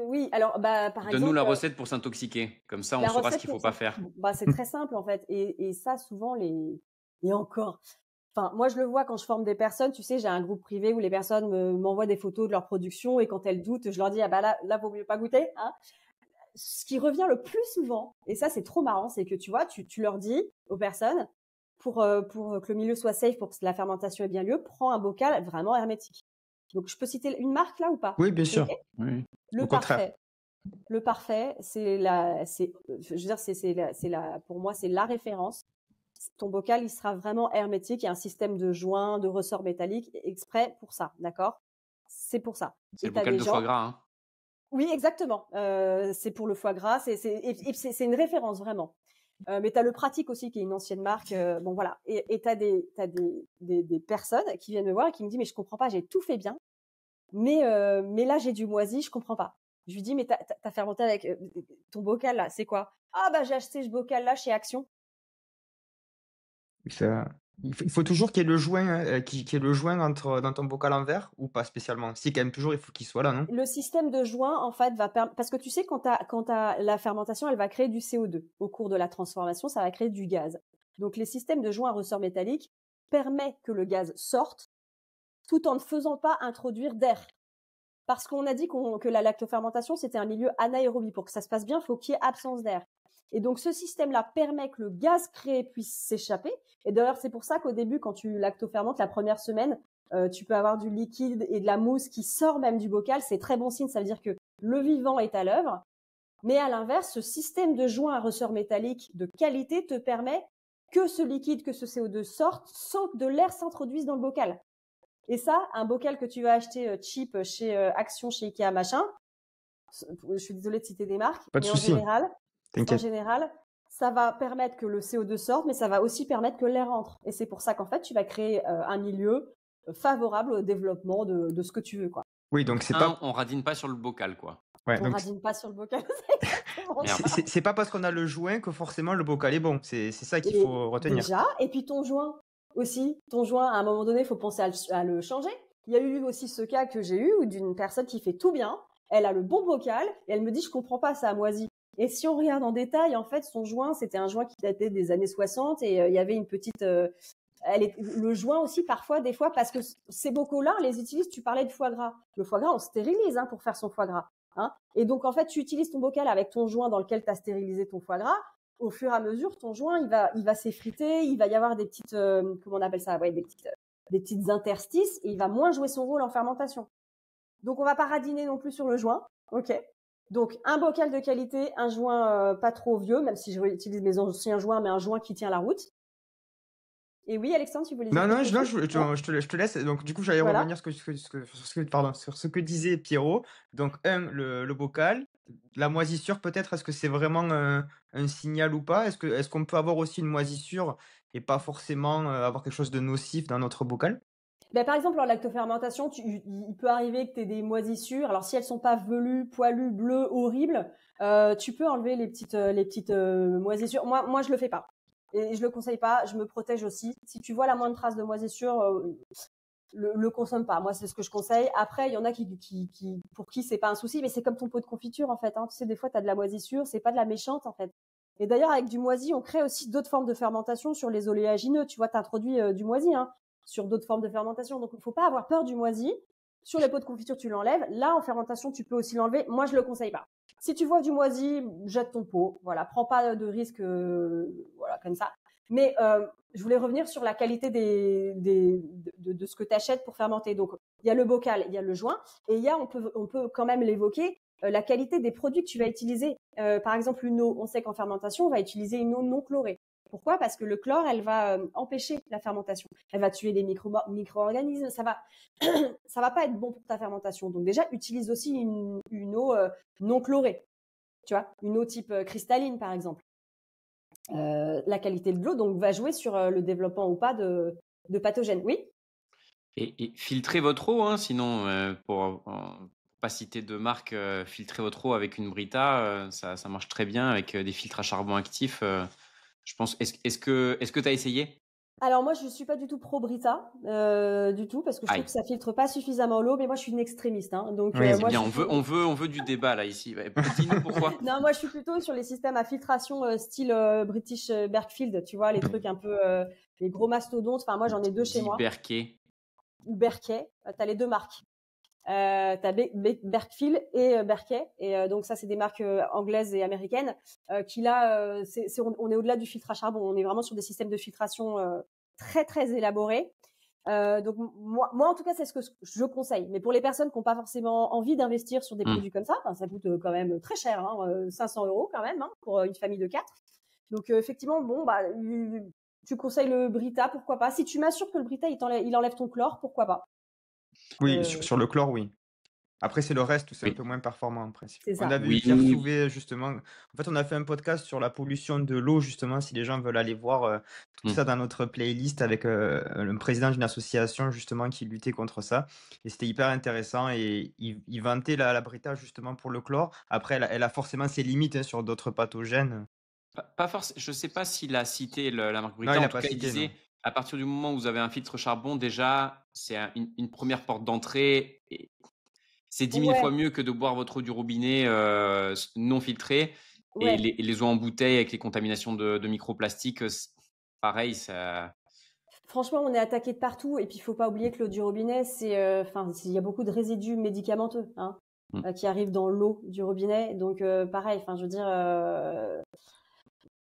oui, alors, bah, par
donne-nous
exemple,
la recette pour s'intoxiquer, comme ça on
la
saura ce
recette
qu'il faut
pour
pas
ça,
faire.
bah, c'est très simple, en fait, et ça, souvent, et encore, enfin, moi, je le vois quand je forme des personnes, tu sais, j'ai un groupe privé où les personnes m'envoient des photos de leur production, et quand elles doutent, je leur dis: «Ah bah, là, vaut mieux pas goûter, hein». Ce qui revient le plus souvent, et ça, c'est trop marrant, c'est que, tu vois, tu leur dis aux personnes, pour que le milieu soit safe, pour que la fermentation ait bien lieu, prends un bocal vraiment hermétique. Donc, je peux citer une marque là ou pas?
Oui, bien
C'est OK?
sûr.
Oui.
Le
Au contraire.
Parfait. Le Parfait, je veux dire, pour moi, c'est la référence. Ton bocal, il sera vraiment hermétique. Il y a un système de joints, de ressorts métalliques exprès pour ça, d'accord? C'est pour ça.
C'est
Et
le
tu as
bocal
des
de foie
gens.
gras, hein.
Oui, exactement. C'est pour le foie gras. C'est une référence vraiment. Mais tu as le Pratique aussi, qui est une ancienne marque. Bon, voilà. Et tu as des personnes qui viennent me voir et qui me disent, mais je comprends pas, j'ai tout fait bien. Mais là, j'ai du moisi, je comprends pas. Je lui dis, mais t'as fermenté avec ton bocal là, c'est quoi? Ah bah j'ai acheté ce bocal là chez Action.
Ça il faut toujours qu'il y ait le joint, qu'il y ait le joint entre dans ton bocal en verre ou pas spécialement? Si quand même toujours il faut qu'il soit là, non?
Le système de joint, en fait, parce que tu sais, quand la fermentation, elle va créer du CO2 au cours de la transformation, ça va créer du gaz. Donc les systèmes de joint à ressort métallique permettent que le gaz sorte tout en ne faisant pas introduire d'air. Parce qu'on a dit que la lactofermentation, c'était un milieu anaérobie. Pour que ça se passe bien, il faut qu'il y ait absence d'air. Et donc, ce système-là permet que le gaz créé puisse s'échapper. Et d'ailleurs, c'est pour ça qu'au début, quand tu lactofermentes, la première semaine, tu peux avoir du liquide et de la mousse qui sort même du bocal. C'est très bon signe. Ça veut dire que le vivant est à l'œuvre. Mais à l'inverse, ce système de joint à ressort métallique de qualité te permet que ce liquide, que ce CO2 sorte sans que de l'air s'introduise dans le bocal. Et ça, un bocal que tu vas acheter cheap chez Action, chez Ikea, machin, je suis désolée de citer des marques,
Pas de
mais en
souci,
général,
t'inquiète.
ça va permettre que le CO2 sorte, mais ça va aussi permettre que l'air entre. Et c'est pour ça qu'en fait, tu vas créer un milieu favorable au développement de ce que tu veux, quoi.
Oui, donc
Donc
c'est pas
on radine pas sur le bocal, quoi.
ouais,
On
donc
radine pas sur le bocal, c'est exactement
Merde.
ça.
c'est pas parce qu'on a le joint que forcément le bocal est bon. C'est ça qu'il
Et
faut retenir.
déjà, et puis ton joint aussi, ton joint, à un moment donné, il faut penser à le changer. Il y a eu aussi ce cas que j'ai eu, où d'une personne qui fait tout bien, elle a le bon bocal, et elle me dit, je comprends pas, ça a moisi. Et si on regarde en détail, en fait, son joint, c'était un joint qui datait des années 60, et il y avait une petite, le joint aussi, parfois, des fois, parce que ces bocaux-là, on les utilise, tu parlais de foie gras. Le foie gras, on stérilise, hein, pour faire son foie gras, hein. Et donc, en fait, tu utilises ton bocal avec ton joint dans lequel tu as stérilisé ton foie gras. Au fur et à mesure, ton joint, il va s'effriter, il va y avoir des petites, comment on appelle ça, ouais, des petites interstices, et il va moins jouer son rôle en fermentation. Donc, on va pas radiner non plus sur le joint, ok. Donc, un bocal de qualité, un joint pas trop vieux, même si je utilise mes anciens joints, mais un joint qui tient la route. Et oui, Alexandre, tu voulais dire
Non, non,
quelque
je non,
chose? Non?
je te laisse. Donc du coup, j'allais
Voilà.
revenir sur ce que pardon, sur ce que disait Pierrot. Donc le bocal, la moisissure peut-être, est-ce que c'est vraiment, un signal ou pas? Est-ce qu'on peut avoir aussi une moisissure et pas forcément, avoir quelque chose de nocif dans notre bocal?
Ben, par exemple, en lactofermentation, il peut arriver que tu aies des moisissures. Alors, si elles sont pas velues, poilues, bleues, horribles, tu peux enlever les petites moisissures. Moi, je le fais pas. Et je le conseille pas. Je me protège aussi. Si tu vois la moindre trace de moisissure, le consomme pas. Moi, c'est ce que je conseille. Après, il y en a pour qui c'est pas un souci, mais c'est comme ton pot de confiture, en fait, hein. Tu sais, des fois, tu as de la moisissure, c'est pas de la méchante, en fait. Et d'ailleurs, avec du moisi, on crée aussi d'autres formes de fermentation sur les oléagineux. Tu vois, tu introduis du moisi, hein, sur d'autres formes de fermentation. Donc, il faut pas avoir peur du moisi. Sur les pots de confiture, tu l'enlèves. Là, en fermentation, tu peux aussi l'enlever. Moi, je le conseille pas. Si tu vois du moisi, jette ton pot. Voilà, prends pas de risque, voilà, comme ça. Mais je voulais revenir sur la qualité de ce que tu achètes pour fermenter. Donc, il y a le bocal, il y a le joint, et on peut quand même l'évoquer, la qualité des produits que tu vas utiliser. Par exemple, une eau, on sait qu'en fermentation, on va utiliser une eau non chlorée. Pourquoi? Parce que le chlore, elle va empêcher la fermentation. Elle va tuer les micro-organismes. Ça va pas être bon pour ta fermentation. Donc déjà, utilise aussi une eau non chlorée. Tu vois, une eau type cristalline, par exemple. La qualité de l'eau donc va jouer sur le développement ou pas de pathogènes. Oui.
Et filtrez votre eau, hein, sinon, pour pas citer de marque, filtrez votre eau avec une Brita, ça marche très bien avec des filtres à charbon actif. Je pense. Est-ce que tu as essayé?
Alors moi, je suis pas du tout pro Brita, du tout, parce que je trouve
Aïe.
que ça filtre pas suffisamment l'eau. Mais moi, je suis une extrémiste, hein, donc
Oui,
C'est
moi, je
bien,
suis.
on veut du débat là ici. Ouais, dis-nous pourquoi.
Non, moi, je suis plutôt sur les systèmes à filtration style British Berkfield, tu vois, les trucs un peu, les gros mastodontes. Enfin, moi, j'en ai deux chez
Dit
moi.
Berquet.
Ou Berkey. T'as les deux marques. T'as Berkfield et Berkey. Et donc ça, c'est des marques anglaises et américaines qui là, on est au-delà du filtre à charbon. On est vraiment sur des systèmes de filtration très très élaborés. Donc moi, en tout cas, c'est ce que je conseille. Mais pour les personnes qui n'ont pas forcément envie d'investir sur des
Hmm.
produits comme ça, ça coûte quand même très cher, hein, 500 € quand même, hein, pour une famille de 4. Donc effectivement, bon, bah, tu conseilles le Brita, pourquoi pas. Si tu m'assures que le Brita, il enlève ton chlore, pourquoi pas.
oui,
Euh,
sur le chlore, oui. Après, c'est le reste où c'est un
Oui.
peu moins performant en principe.
c'est
On
ça.
avait eu
Oui,
Pierre Souvé justement. En fait, on a fait un podcast sur la pollution de l'eau justement, si les gens veulent aller voir tout
Hmm.
ça dans notre playlist avec le président d'une association justement qui luttait contre ça. Et c'était hyper intéressant et il vantait la Brita justement pour le chlore. Après, elle a forcément ses limites hein, sur d'autres pathogènes.
Pas forcément. Je sais pas s'il a cité la marque
Non,
Brita.
il
En
n'a
tout
pas
cas, il
cité, non.
disait à partir du moment où vous avez un filtre charbon, déjà, c'est une première porte d'entrée. Et c'est 10 000 fois
Ouais,
mieux que de boire votre eau du robinet non filtrée. Et
ouais.
les eaux en bouteille avec les contaminations de microplastiques, pareil, ça.
Franchement, on est attaqué de partout. Et puis, il faut pas oublier que l'eau du robinet, enfin, il y a beaucoup de résidus médicamenteux, hein,
Hmm.
qui arrivent dans l'eau du robinet. Donc, pareil. Enfin, je veux dire,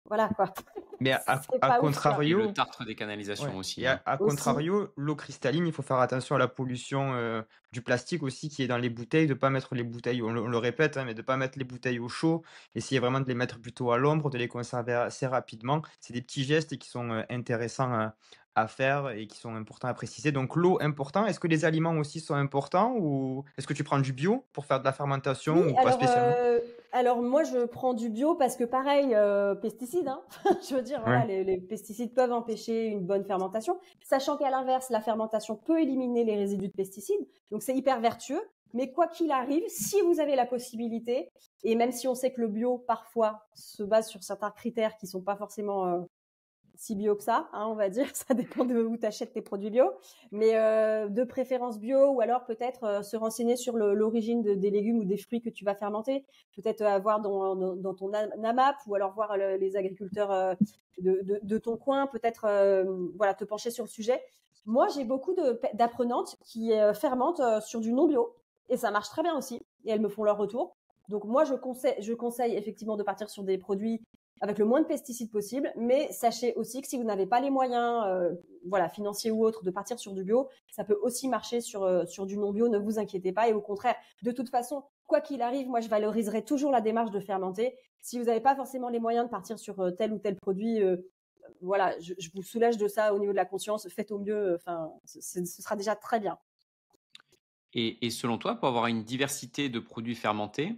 voilà quoi.
Mais
C'est
à
pas ouf, quoi.
Et le
contrario,
tartre des canalisations
ouais.
aussi.
Et
Hein.
à
Aussi.
contrario, l'eau cristalline, il faut faire attention à la pollution du plastique aussi qui est dans les bouteilles, de pas mettre les bouteilles, on le répète, hein, mais de pas mettre les bouteilles au chaud, essayer vraiment de les mettre plutôt à l'ombre, de les conserver assez rapidement. C'est des petits gestes qui sont intéressants à faire et qui sont importants à préciser. Donc l'eau, important. Est-ce que les aliments aussi sont importants ou est-ce que tu prends du bio pour faire de la fermentation
Oui,
ou pas spécialement?
alors moi je prends du bio parce que pareil, pesticides, hein. Je veux dire, voilà,
Ouais.
les pesticides peuvent empêcher une bonne fermentation, sachant qu'à l'inverse, la fermentation peut éliminer les résidus de pesticides, donc c'est hyper vertueux. Mais quoi qu'il arrive, si vous avez la possibilité, et même si on sait que le bio parfois se base sur certains critères qui sont pas forcément si bio que ça, hein, on va dire, ça dépend de où tu achètes tes produits bio, mais de préférence bio ou alors peut-être se renseigner sur l'origine des légumes ou des fruits que tu vas fermenter, peut-être avoir dans ton AMAP ou alors voir les agriculteurs de ton coin, peut-être voilà, te pencher sur le sujet. Moi, j'ai beaucoup d'apprenantes qui fermentent sur du non bio et ça marche très bien aussi et elles me font leur retour. Donc moi, je conseille effectivement de partir sur des produits avec le moins de pesticides possible, mais sachez aussi que si vous n'avez pas les moyens, voilà, financiers ou autres, de partir sur du bio, ça peut aussi marcher sur du non bio. Ne vous inquiétez pas. Et au contraire, de toute façon, quoi qu'il arrive, moi je valoriserai toujours la démarche de fermenter. Si vous n'avez pas forcément les moyens de partir sur tel ou tel produit, voilà, je vous soulage de ça au niveau de la conscience. Faites au mieux. Enfin, ce sera déjà très bien.
Et selon toi, pour avoir une diversité de produits fermentés,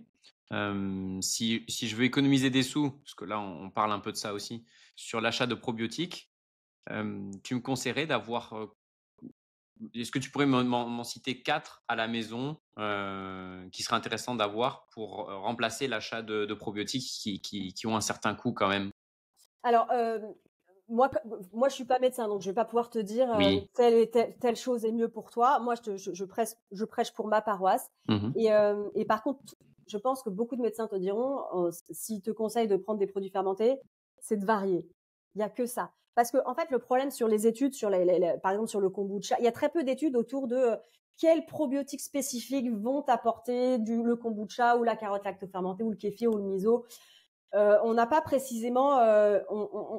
si je veux économiser des sous, parce que là on parle un peu de ça aussi, sur l'achat de probiotiques, tu me conseillerais d'avoir, est-ce que tu pourrais m'en citer 4 à la maison qui seraient intéressants d'avoir pour remplacer l'achat de probiotiques qui ont un certain coût quand même?
Alors, moi, moi, je suis pas médecin, donc je vais pas pouvoir te dire
Oui.
telle chose est mieux pour toi. Moi, je prêche pour ma paroisse.
Mhm.
Et par contre, je pense que beaucoup de médecins te diront, s'ils te conseillent de prendre des produits fermentés, c'est de varier. Il y a que ça. Parce que en fait, le problème sur les études, sur par exemple sur le kombucha, il y a très peu d'études autour de quels probiotiques spécifiques vont apporter le kombucha ou la carotte lactofermentée ou le kéfir ou le miso. On n'a pas précisément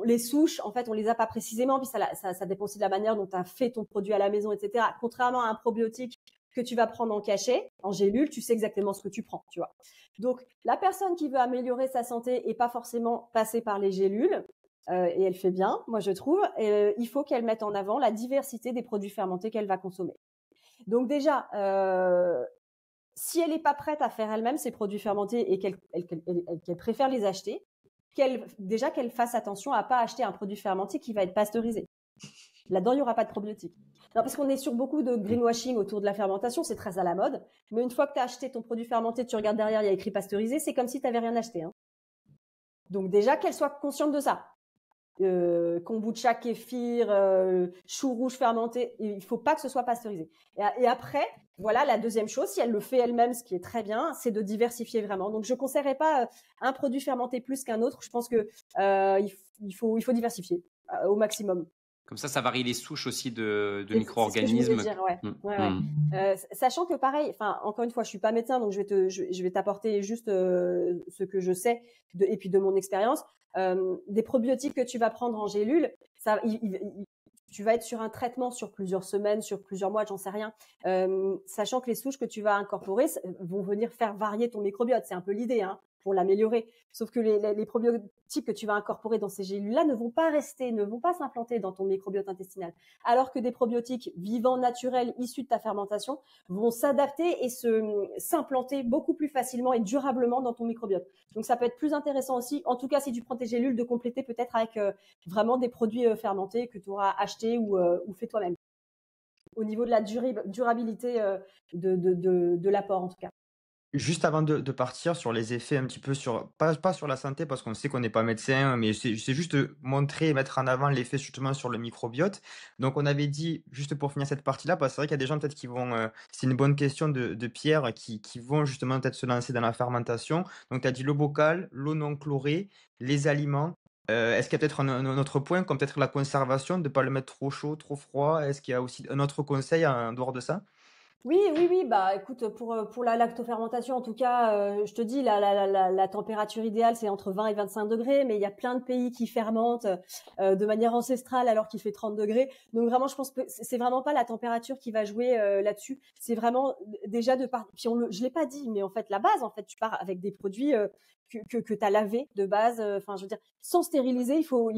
les souches, en fait, on les a pas précisément, puis ça dépend aussi de la manière dont tu as fait ton produit à la maison, etc. Contrairement à un probiotique que tu vas prendre en cachet, en gélule, tu sais exactement ce que tu prends, tu vois. Donc, la personne qui veut améliorer sa santé et pas forcément passer par les gélules, et elle fait bien, moi je trouve, il faut qu'elle mette en avant la diversité des produits fermentés qu'elle va consommer. Donc déjà, si elle n'est pas prête à faire elle-même ses produits fermentés et qu'elle préfère les acheter, qu'elle fasse attention à pas acheter un produit fermenté qui va être pasteurisé. Là-dedans, il n'y aura pas de probiotiques. Non, parce qu'on est sur beaucoup de greenwashing autour de la fermentation, c'est très à la mode. Mais une fois que tu as acheté ton produit fermenté, tu regardes derrière, il y a écrit pasteurisé, c'est comme si tu n'avais rien acheté. Hein. Donc déjà, qu'elle soit consciente de ça. kombucha, kéfir, chou rouge fermenté. Il faut pas que ce soit pasteurisé. Et après, voilà, la deuxième chose, si elle le fait elle-même, ce qui est très bien, c'est de diversifier vraiment. Donc, je conseillerais pas un produit fermenté plus qu'un autre. Je pense que il faut diversifier au maximum.
Comme ça varie les souches aussi de
C'est ce que je
micro-organismes.
voulais dire, ouais.
Mm.
Ouais, ouais.
Mm.
Sachant que pareil, enfin encore une fois, je suis pas médecin, donc je vais t'apporter juste ce que je sais et puis de mon expérience. Des probiotiques que tu vas prendre en gélule, ça, tu vas être sur un traitement sur plusieurs semaines, sur plusieurs mois, j'en sais rien. Sachant que les souches que tu vas incorporer vont venir faire varier ton microbiote. C'est un peu l'idée, hein, pour l'améliorer. Sauf que les probiotiques que tu vas incorporer dans ces gélules-là ne vont pas s'implanter dans ton microbiote intestinal. Alors que des probiotiques vivants, naturels, issus de ta fermentation, vont s'adapter et s'implanter beaucoup plus facilement et durablement dans ton microbiote. Donc ça peut être plus intéressant aussi, en tout cas si tu prends tes gélules, de compléter peut-être avec vraiment des produits fermentés que tu auras achetés ou fait toi-même. Au niveau de la durabilité de l'apport en tout cas.
Juste avant de partir sur les effets un petit peu pas sur la santé parce qu'on sait qu'on n'est pas médecin, mais c'est juste montrer et mettre en avant l'effet justement sur le microbiote. Donc on avait dit, juste pour finir cette partie-là, parce que c'est vrai qu'il y a des gens peut-être qui vont, c'est une bonne question de Pierre, qui vont justement peut-être se lancer dans la fermentation. Donc tu as dit le bocal, l'eau non chlorée, les aliments. Est-ce qu'il y a peut-être un autre point, comme peut-être la conservation, de ne pas le mettre trop chaud, trop froid? Est-ce qu'il y a aussi un autre conseil en dehors de ça?
Oui, bah écoute, pour la lactofermentation, en tout cas, je te dis, la température idéale, c'est entre 20 et 25 degrés, mais il y a plein de pays qui fermentent de manière ancestrale alors qu'il fait 30 degrés. Donc vraiment, je pense que c'est vraiment pas la température qui va jouer là-dessus. C'est vraiment déjà puis je l'ai pas dit, mais en fait, la base, en fait, tu pars avec des produits que tu as lavé de base. Enfin, je veux dire, sans stériliser, faut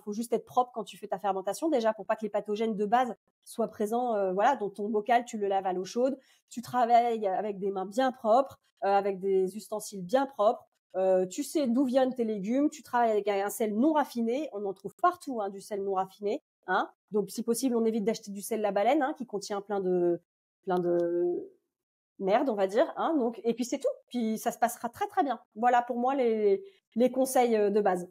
juste être propre quand tu fais ta fermentation déjà pour pas que les pathogènes de base soient présents. Voilà, dans ton bocal, tu le laves à l'eau chaude. Tu travailles avec des mains bien propres, avec des ustensiles bien propres. Tu sais d'où viennent tes légumes. Tu travailles avec un sel non raffiné. On en trouve partout, hein, du sel non raffiné. Hein. Donc, si possible, on évite d'acheter du sel la baleine, hein, qui contient plein de merde, on va dire. Hein, donc, et puis c'est tout. Puis ça se passera très très bien. Voilà pour moi les conseils de base.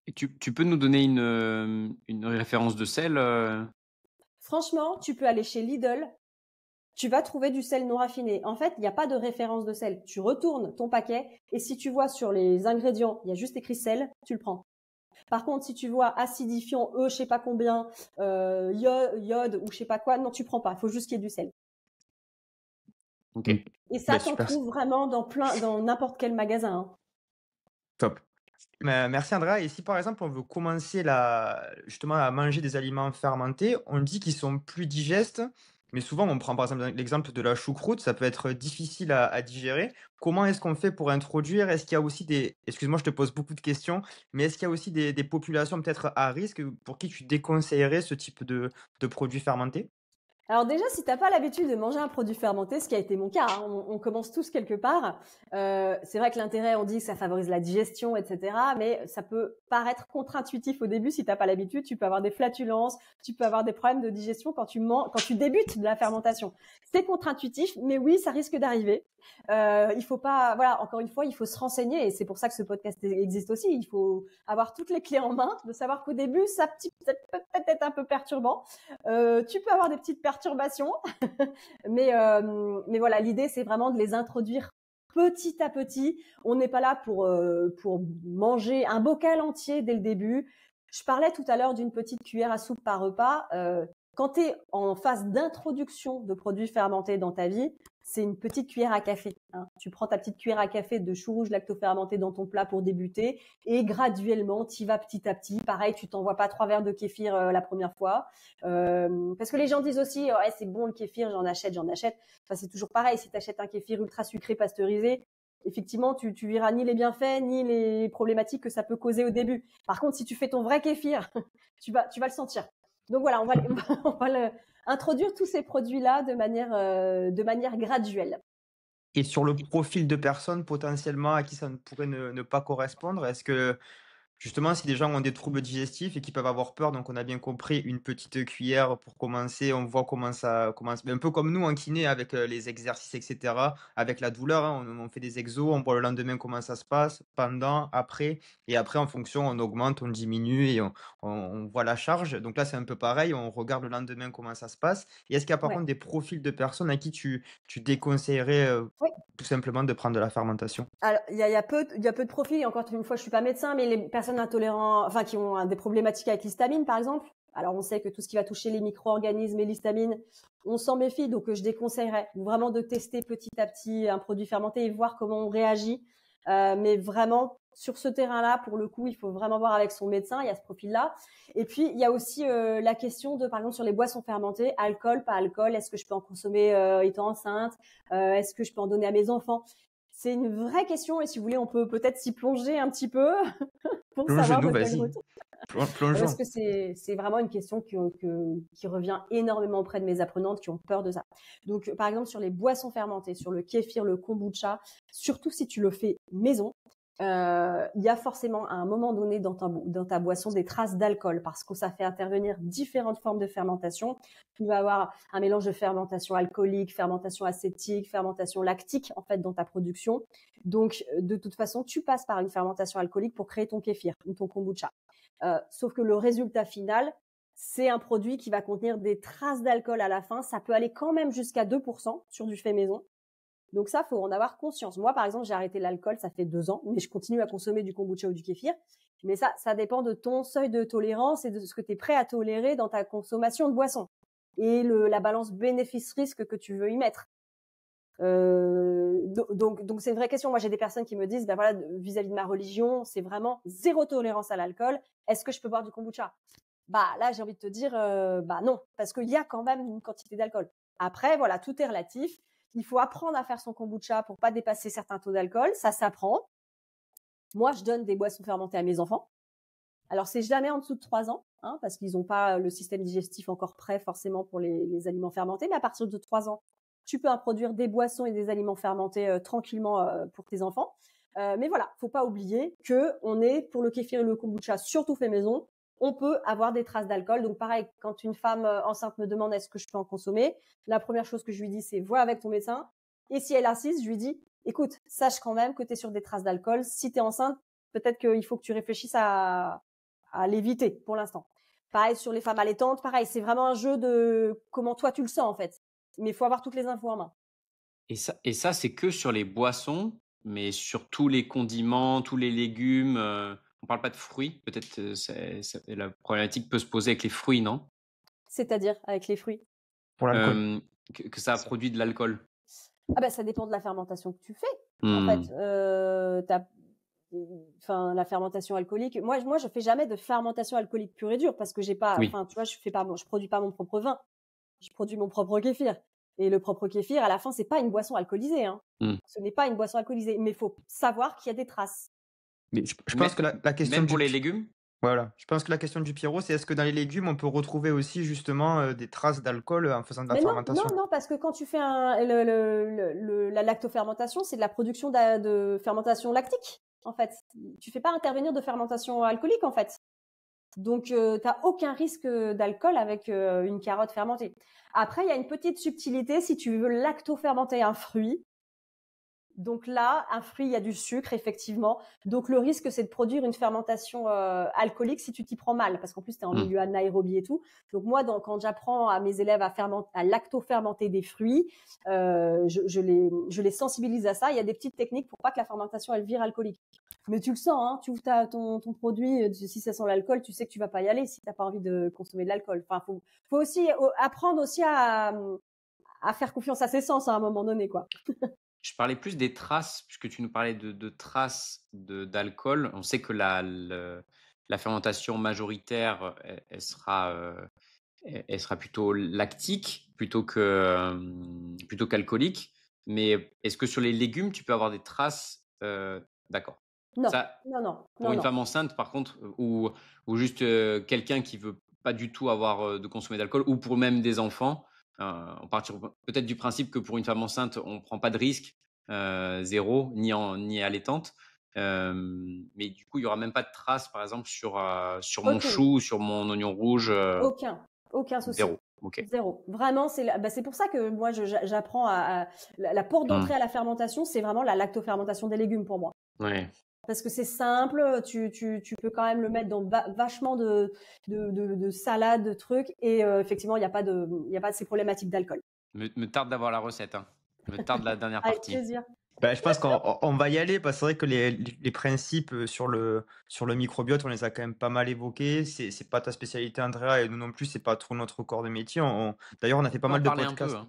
Et tu peux nous donner une référence de sel
Franchement, tu peux aller chez Lidl. Tu vas trouver du sel non raffiné. En fait, il n'y a pas de référence de sel. Tu retournes ton paquet et si tu vois sur les ingrédients, il y a juste écrit sel, tu le prends. Par contre, si tu vois acidifiant, je sais pas combien, iode ou je sais pas quoi, non, tu prends pas. Il faut juste qu'il y ait du sel.
Ok.
Et ça,
Ben,
t'en
super,
trouves vraiment dans n'importe quel magasin. Hein.
top. Merci Andrea. Et si par exemple on veut commencer justement à manger des aliments fermentés, on dit qu'ils sont plus digestes, mais souvent on prend par exemple l'exemple de la choucroute, ça peut être difficile à digérer. Comment est-ce qu'on fait pour introduire? Est-ce qu'il y a aussi excuse-moi, je te pose beaucoup de questions, mais est-ce qu'il y a aussi des populations peut-être à risque pour qui tu déconseillerais ce type de produits fermentés?
Alors déjà, si t'as pas l'habitude de manger un produit fermenté, ce qui a été mon cas, hein, on commence tous quelque part. C'est vrai que l'intérêt, on dit que ça favorise la digestion, etc. Mais ça peut paraître contre-intuitif au début si t'as pas l'habitude. Tu peux avoir des flatulences, tu peux avoir des problèmes de digestion quand tu débutes de la fermentation. C'est contre-intuitif, mais oui, ça risque d'arriver. Il faut pas, voilà, encore une fois, il faut se renseigner et c'est pour ça que ce podcast existe aussi. Il faut avoir toutes les clés en main, de savoir qu'au début, ça peut être un peu perturbant. Tu peux avoir des petites perturbations, mais voilà, l'idée c'est vraiment de les introduire petit à petit. On n'est pas là pour manger un bocal entier dès le début. Je parlais tout à l'heure d'une petite cuillère à soupe par repas. Quand tu es en phase d'introduction de produits fermentés dans ta vie, c'est une petite cuillère à café. Hein. Tu prends ta petite cuillère à café de chou rouge lactofermenté dans ton plat pour débuter et graduellement, tu y vas petit à petit. Pareil, tu t'envoies pas 3 verres de kéfir la première fois. Parce que les gens disent aussi, ouais, c'est bon le kéfir, j'en achète. Enfin, c'est toujours pareil, si tu achètes un kéfir ultra sucré pasteurisé, effectivement, tu verras ni les bienfaits, ni les problématiques que ça peut causer au début. Par contre, si tu fais ton vrai kéfir, tu vas le sentir. Donc voilà, on va introduire tous ces produits-là de manière graduelle.
Et sur le profil de personnes potentiellement à qui ça ne pourrait ne pas correspondre, est-ce que Justement, si des gens ont des troubles digestifs et qui peuvent avoir peur, donc on a bien compris, une petite cuillère pour commencer, on voit comment ça commence, un peu comme nous en kiné avec, les exercices et cetera, avec la douleur, hein, on fait des exos, on voit le lendemain comment ça se passe, pendant, après et après en fonction, on augmente, on diminue et on voit la charge. Donc là, c'est un peu pareil, on regarde le lendemain comment ça se passe et est-ce qu'il y a par
Ouais.
contre des profils de personnes à qui tu déconseillerais,
Oui.
tout simplement de prendre de la fermentation?
Alors, il y a peu de profils. Et encore une fois, je suis pas médecin, mais les personnes intolérantes, enfin, qui ont des problématiques avec l'histamine, par exemple. Alors, on sait que tout ce qui va toucher les micro-organismes et l'histamine, on s'en méfie. Donc, je déconseillerais vraiment de tester petit à petit un produit fermenté et voir comment on réagit. Mais vraiment, sur ce terrain-là, pour le coup, il faut vraiment voir avec son médecin. Il y a ce profil-là. Et puis, il y a aussi la question de, par exemple, sur les boissons fermentées, alcool, pas alcool. Est-ce que je peux en consommer étant enceinte? Est-ce que je peux en donner à mes enfants? C'est une vraie question et si vous voulez, on peut peut-être s'y plonger un petit peu pour savoir
Plonge-nous,
de quel
vas-y,
retour. Parce
plongeons.
que c'est vraiment une question qui revient énormément auprès de mes apprenantes qui ont peur de ça. Donc, par exemple, sur les boissons fermentées, sur le kéfir, le kombucha, surtout si tu le fais maison, il y a forcément à un moment donné dans ta boisson des traces d'alcool parce que ça fait intervenir différentes formes de fermentation. Tu vas avoir un mélange de fermentation alcoolique, fermentation acétique, fermentation lactique en fait dans ta production. Donc, de toute façon, tu passes par une fermentation alcoolique pour créer ton kéfir ou ton kombucha. Sauf que le résultat final, c'est un produit qui va contenir des traces d'alcool à la fin. Ça peut aller quand même jusqu'à 2% sur du fait maison. Donc ça, faut en avoir conscience. Moi, par exemple, j'ai arrêté l'alcool, ça fait 2 ans, mais je continue à consommer du kombucha ou du kéfir. Mais ça dépend de ton seuil de tolérance et de ce que tu es prêt à tolérer dans ta consommation de boisson. Et la balance bénéfice-risque que tu veux y mettre. Donc c'est une vraie question. Moi, j'ai des personnes qui me disent, ben voilà, vis-à-vis de ma religion, c'est vraiment zéro tolérance à l'alcool. Est-ce que je peux boire du kombucha? Bah là, j'ai envie de te dire, bah non, parce qu'il y a quand même une quantité d'alcool. Après, voilà, tout est relatif. Il faut apprendre à faire son kombucha pour pas dépasser certains taux d'alcool. Ça s'apprend. Moi, je donne des boissons fermentées à mes enfants. Alors, c'est jamais en dessous de 3 ans, hein, parce qu'ils n'ont pas le système digestif encore prêt forcément pour les aliments fermentés. Mais à partir de 3 ans, tu peux introduire des boissons et des aliments fermentés tranquillement pour tes enfants. Mais voilà, faut pas oublier que on est pour le kéfir et le kombucha surtout fait maison. On peut avoir des traces d'alcool. Donc pareil, quand une femme enceinte me demande est-ce que je peux en consommer, la première chose que je lui dis c'est vois avec ton médecin. Et si elle insiste, je lui dis écoute, sache quand même que tu es sur des traces d'alcool. Si tu es enceinte, peut-être qu'il faut que tu réfléchisses à l'éviter pour l'instant. Pareil sur les femmes allaitantes, pareil, c'est vraiment un jeu de comment toi tu le sens en fait. Mais il faut avoir toutes les infos en main.
Et ça, c'est que sur les boissons, mais sur tous les condiments, tous les légumes, on parle pas de fruits? Peut-être, la problématique peut se poser avec les fruits, non?
C'est-à-dire avec les fruits.
Pour l'alcool.
Hem, que ça produit de l'alcool?
Ah ben ça dépend de la fermentation que tu fais. En fait,
Mmh.
enfin la fermentation alcoolique. Moi, je fais jamais de fermentation alcoolique pure et dure parce que j'ai pas.
Oui.
Enfin, tu vois, je produis pas mon propre vin. Je produis mon propre kéfir. Et le propre kéfir, à la fin, c'est pas une boisson alcoolisée, hein.
Mmh.
Ce n'est pas une boisson alcoolisée, mais il faut savoir qu'il y a des traces.
Mais je pense
Mais
que la question
même pour
du
les légumes?
voilà, je pense que la question du Pierrot, c'est est-ce que dans les légumes, on peut retrouver aussi justement, des traces d'alcool, en faisant de la
Mais non, non,
fermentation?
non, parce que quand tu fais la lactofermentation, c'est de la production de fermentation lactique, en fait. Tu fais pas intervenir de fermentation alcoolique, en fait. Donc, tu n'as aucun risque d'alcool avec une carotte fermentée. Après, il y a une petite subtilité si tu veux lactofermenter un fruit. Donc là, un fruit, il y a du sucre, effectivement. Donc le risque, c'est de produire une fermentation alcoolique si tu t'y prends mal, parce qu'en plus, tu es en
Mmh.
milieu anaérobie et tout. Donc moi, quand j'apprends à mes élèves à lactofermenter des fruits, je les sensibilise à ça. Il y a des petites techniques pour pas que la fermentation, elle vire alcoolique. Mais tu le sens, hein, tu ouvres ton produit, si ça sent l'alcool, tu sais que tu vas pas y aller si tu n'as pas envie de consommer de l'alcool. Enfin, faut aussi apprendre aussi à faire confiance à ses sens à un moment donné, quoi.
Je parlais plus des traces, puisque tu nous parlais de traces d'alcool. On sait que la fermentation majoritaire, elle sera plutôt lactique plutôt qu'alcoolique. Mais est-ce que sur les légumes, tu peux avoir des traces? D'accord.
Non,
Ça,
non, non,
pour
non,
une
non.
femme enceinte, par contre, ou juste quelqu'un qui veut pas du tout avoir de consommer d'alcool, ou pour même des enfants, on part peut-être du principe que pour une femme enceinte, on prend pas de risque, zéro, ni allaitante. Mais du coup, il y aura même pas de traces, par exemple, sur mon
Aucune.
chou, sur mon oignon rouge,
Aucun souci.
0. OK.
Zéro. Vraiment, c'est pour ça que moi, j'apprends la porte
Mmh.
d'entrée à la fermentation, c'est vraiment la lactofermentation des légumes pour moi.
Ouais.
Parce que c'est simple, tu peux quand même le mettre dans vachement de salades, de trucs, et effectivement, il y a pas ces problématiques d'alcool.
Me tarde d'avoir la recette, hein. Me tarde la dernière
Avec
partie.
plaisir.
Bah, je pense qu'on va y aller parce que c'est vrai que les principes sur le microbiote, on les a quand même pas mal évoqués. C'est pas ta spécialité, Andrea, et nous non plus, c'est pas trop notre corps de métier. D'ailleurs, on a fait
On
pas
peut en
mal de
parler un peu,
podcasts.
hein.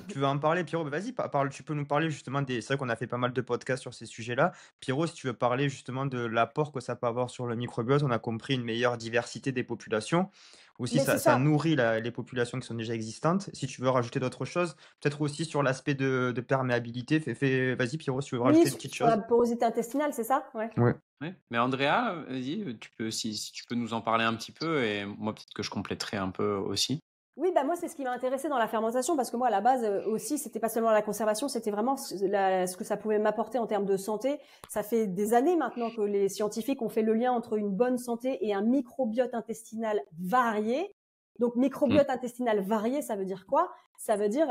Tu veux en parler, Pierrot? Bah, vas-y, parle. Tu peux nous parler justement des. C'est vrai qu'on a fait pas mal de podcasts sur ces sujets-là. Pierrot, si tu veux parler justement de l'apport que ça peut avoir sur le microbiote, on a compris une meilleure diversité des populations. Aussi,
Mais c'est
ça
ça.
nourrit les populations qui sont déjà existantes. Si tu veux rajouter d'autres choses, peut-être aussi sur l'aspect de perméabilité. Vas-y, Pierrot, si tu veux
Oui,
rajouter une petite
sur la
chose.
porosité intestinale, c'est ça? Ouais.
Ouais.
Ouais. Mais Andrea, vas-y, tu peux si tu peux nous en parler un petit peu et moi peut-être que je compléterai un peu aussi.
Oui, bah moi c'est ce qui m'a intéressé dans la fermentation parce que moi à la base aussi c'était pas seulement la conservation, c'était vraiment ce que ça pouvait m'apporter en termes de santé. Ça fait des années maintenant que les scientifiques ont fait le lien entre une bonne santé et un microbiote intestinal varié. Donc
Mmh.
microbiote intestinal varié, ça veut dire quoi? Ça veut dire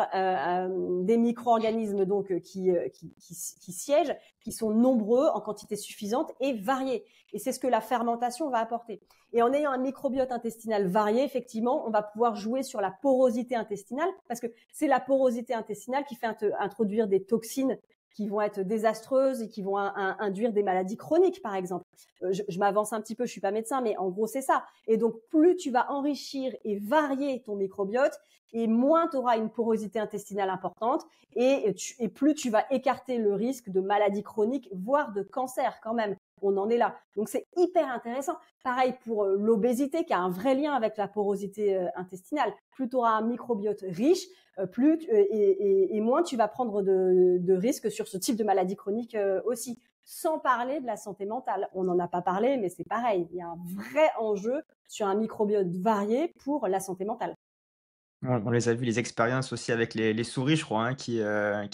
des micro-organismes donc qui siègent, qui sont nombreux en quantité suffisante et variés. Et c'est ce que la fermentation va apporter. Et en ayant un microbiote intestinal varié, effectivement, on va pouvoir jouer sur la porosité intestinale parce que c'est la porosité intestinale qui fait introduire des toxines qui vont être désastreuses et qui vont induire des maladies chroniques, par exemple. Je m'avance un petit peu, je suis pas médecin, mais en gros, c'est ça. Et donc, plus tu vas enrichir et varier ton microbiote, et moins tu auras une porosité intestinale importante, et plus tu vas écarter le risque de maladies chroniques, voire de cancer quand même. On en est là. Donc, c'est hyper intéressant. Pareil pour l'obésité qui a un vrai lien avec la porosité intestinale. Plus tu auras un microbiote riche, et moins tu vas prendre de risques sur ce type de maladie chronique aussi. Sans parler de la santé mentale. On n'en a pas parlé, mais c'est pareil. Il y a un vrai enjeu sur un microbiote varié pour la santé mentale.
On les a vus, les expériences aussi avec les souris, je crois, hein, qui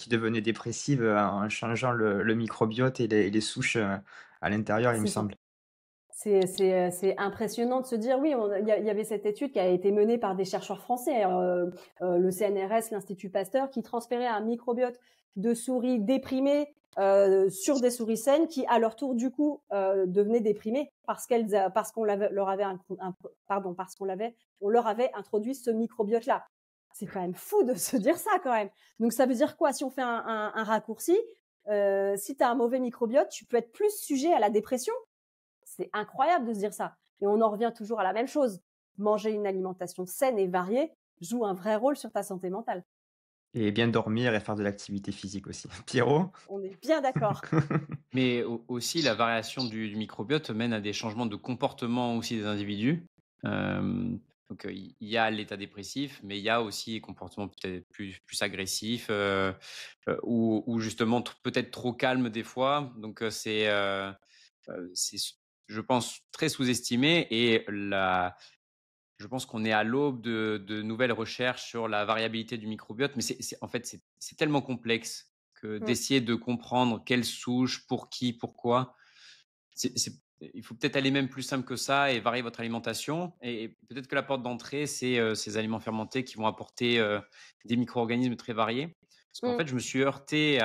devenaient dépressives en changeant le microbiote et les souches à l'intérieur, il me
C'est ça.
semble.
C'est impressionnant de se dire, oui, il y avait cette étude qui a été menée par des chercheurs français, le CNRS, l'Institut Pasteur, qui transférait un microbiote de souris déprimées sur des souris saines qui, à leur tour, du coup, devenaient déprimées parce qu'on leur avait on leur avait introduit ce microbiote-là. C'est quand même fou de se dire ça, quand même. Donc, ça veut dire quoi? Si on fait un raccourci, si tu as un mauvais microbiote, tu peux être plus sujet à la dépression. C'est incroyable de se dire ça. Et on en revient toujours à la même chose. Manger une alimentation saine et variée joue un vrai rôle sur ta santé mentale.
Et bien dormir et faire de l'activité physique aussi. Pierrot?
On est bien d'accord.
Mais aussi la variation du microbiote mène à des changements de comportement aussi des individus. Donc il y a l'état dépressif, mais il y a aussi des comportements peut-être plus agressifs, ou justement peut-être trop calmes des fois. Donc c'est je pense très sous-estimé et je pense qu'on est à l'aube de nouvelles recherches sur la variabilité du microbiote, mais en fait, c'est tellement complexe que
Mm.
d'essayer de comprendre quelle souche, pour qui, pourquoi. Il faut peut-être aller même plus simple que ça et varier votre alimentation. Et peut-être que la porte d'entrée, c'est ces aliments fermentés qui vont apporter des micro-organismes très variés. Parce qu'en
Mm.
fait, je me suis heurté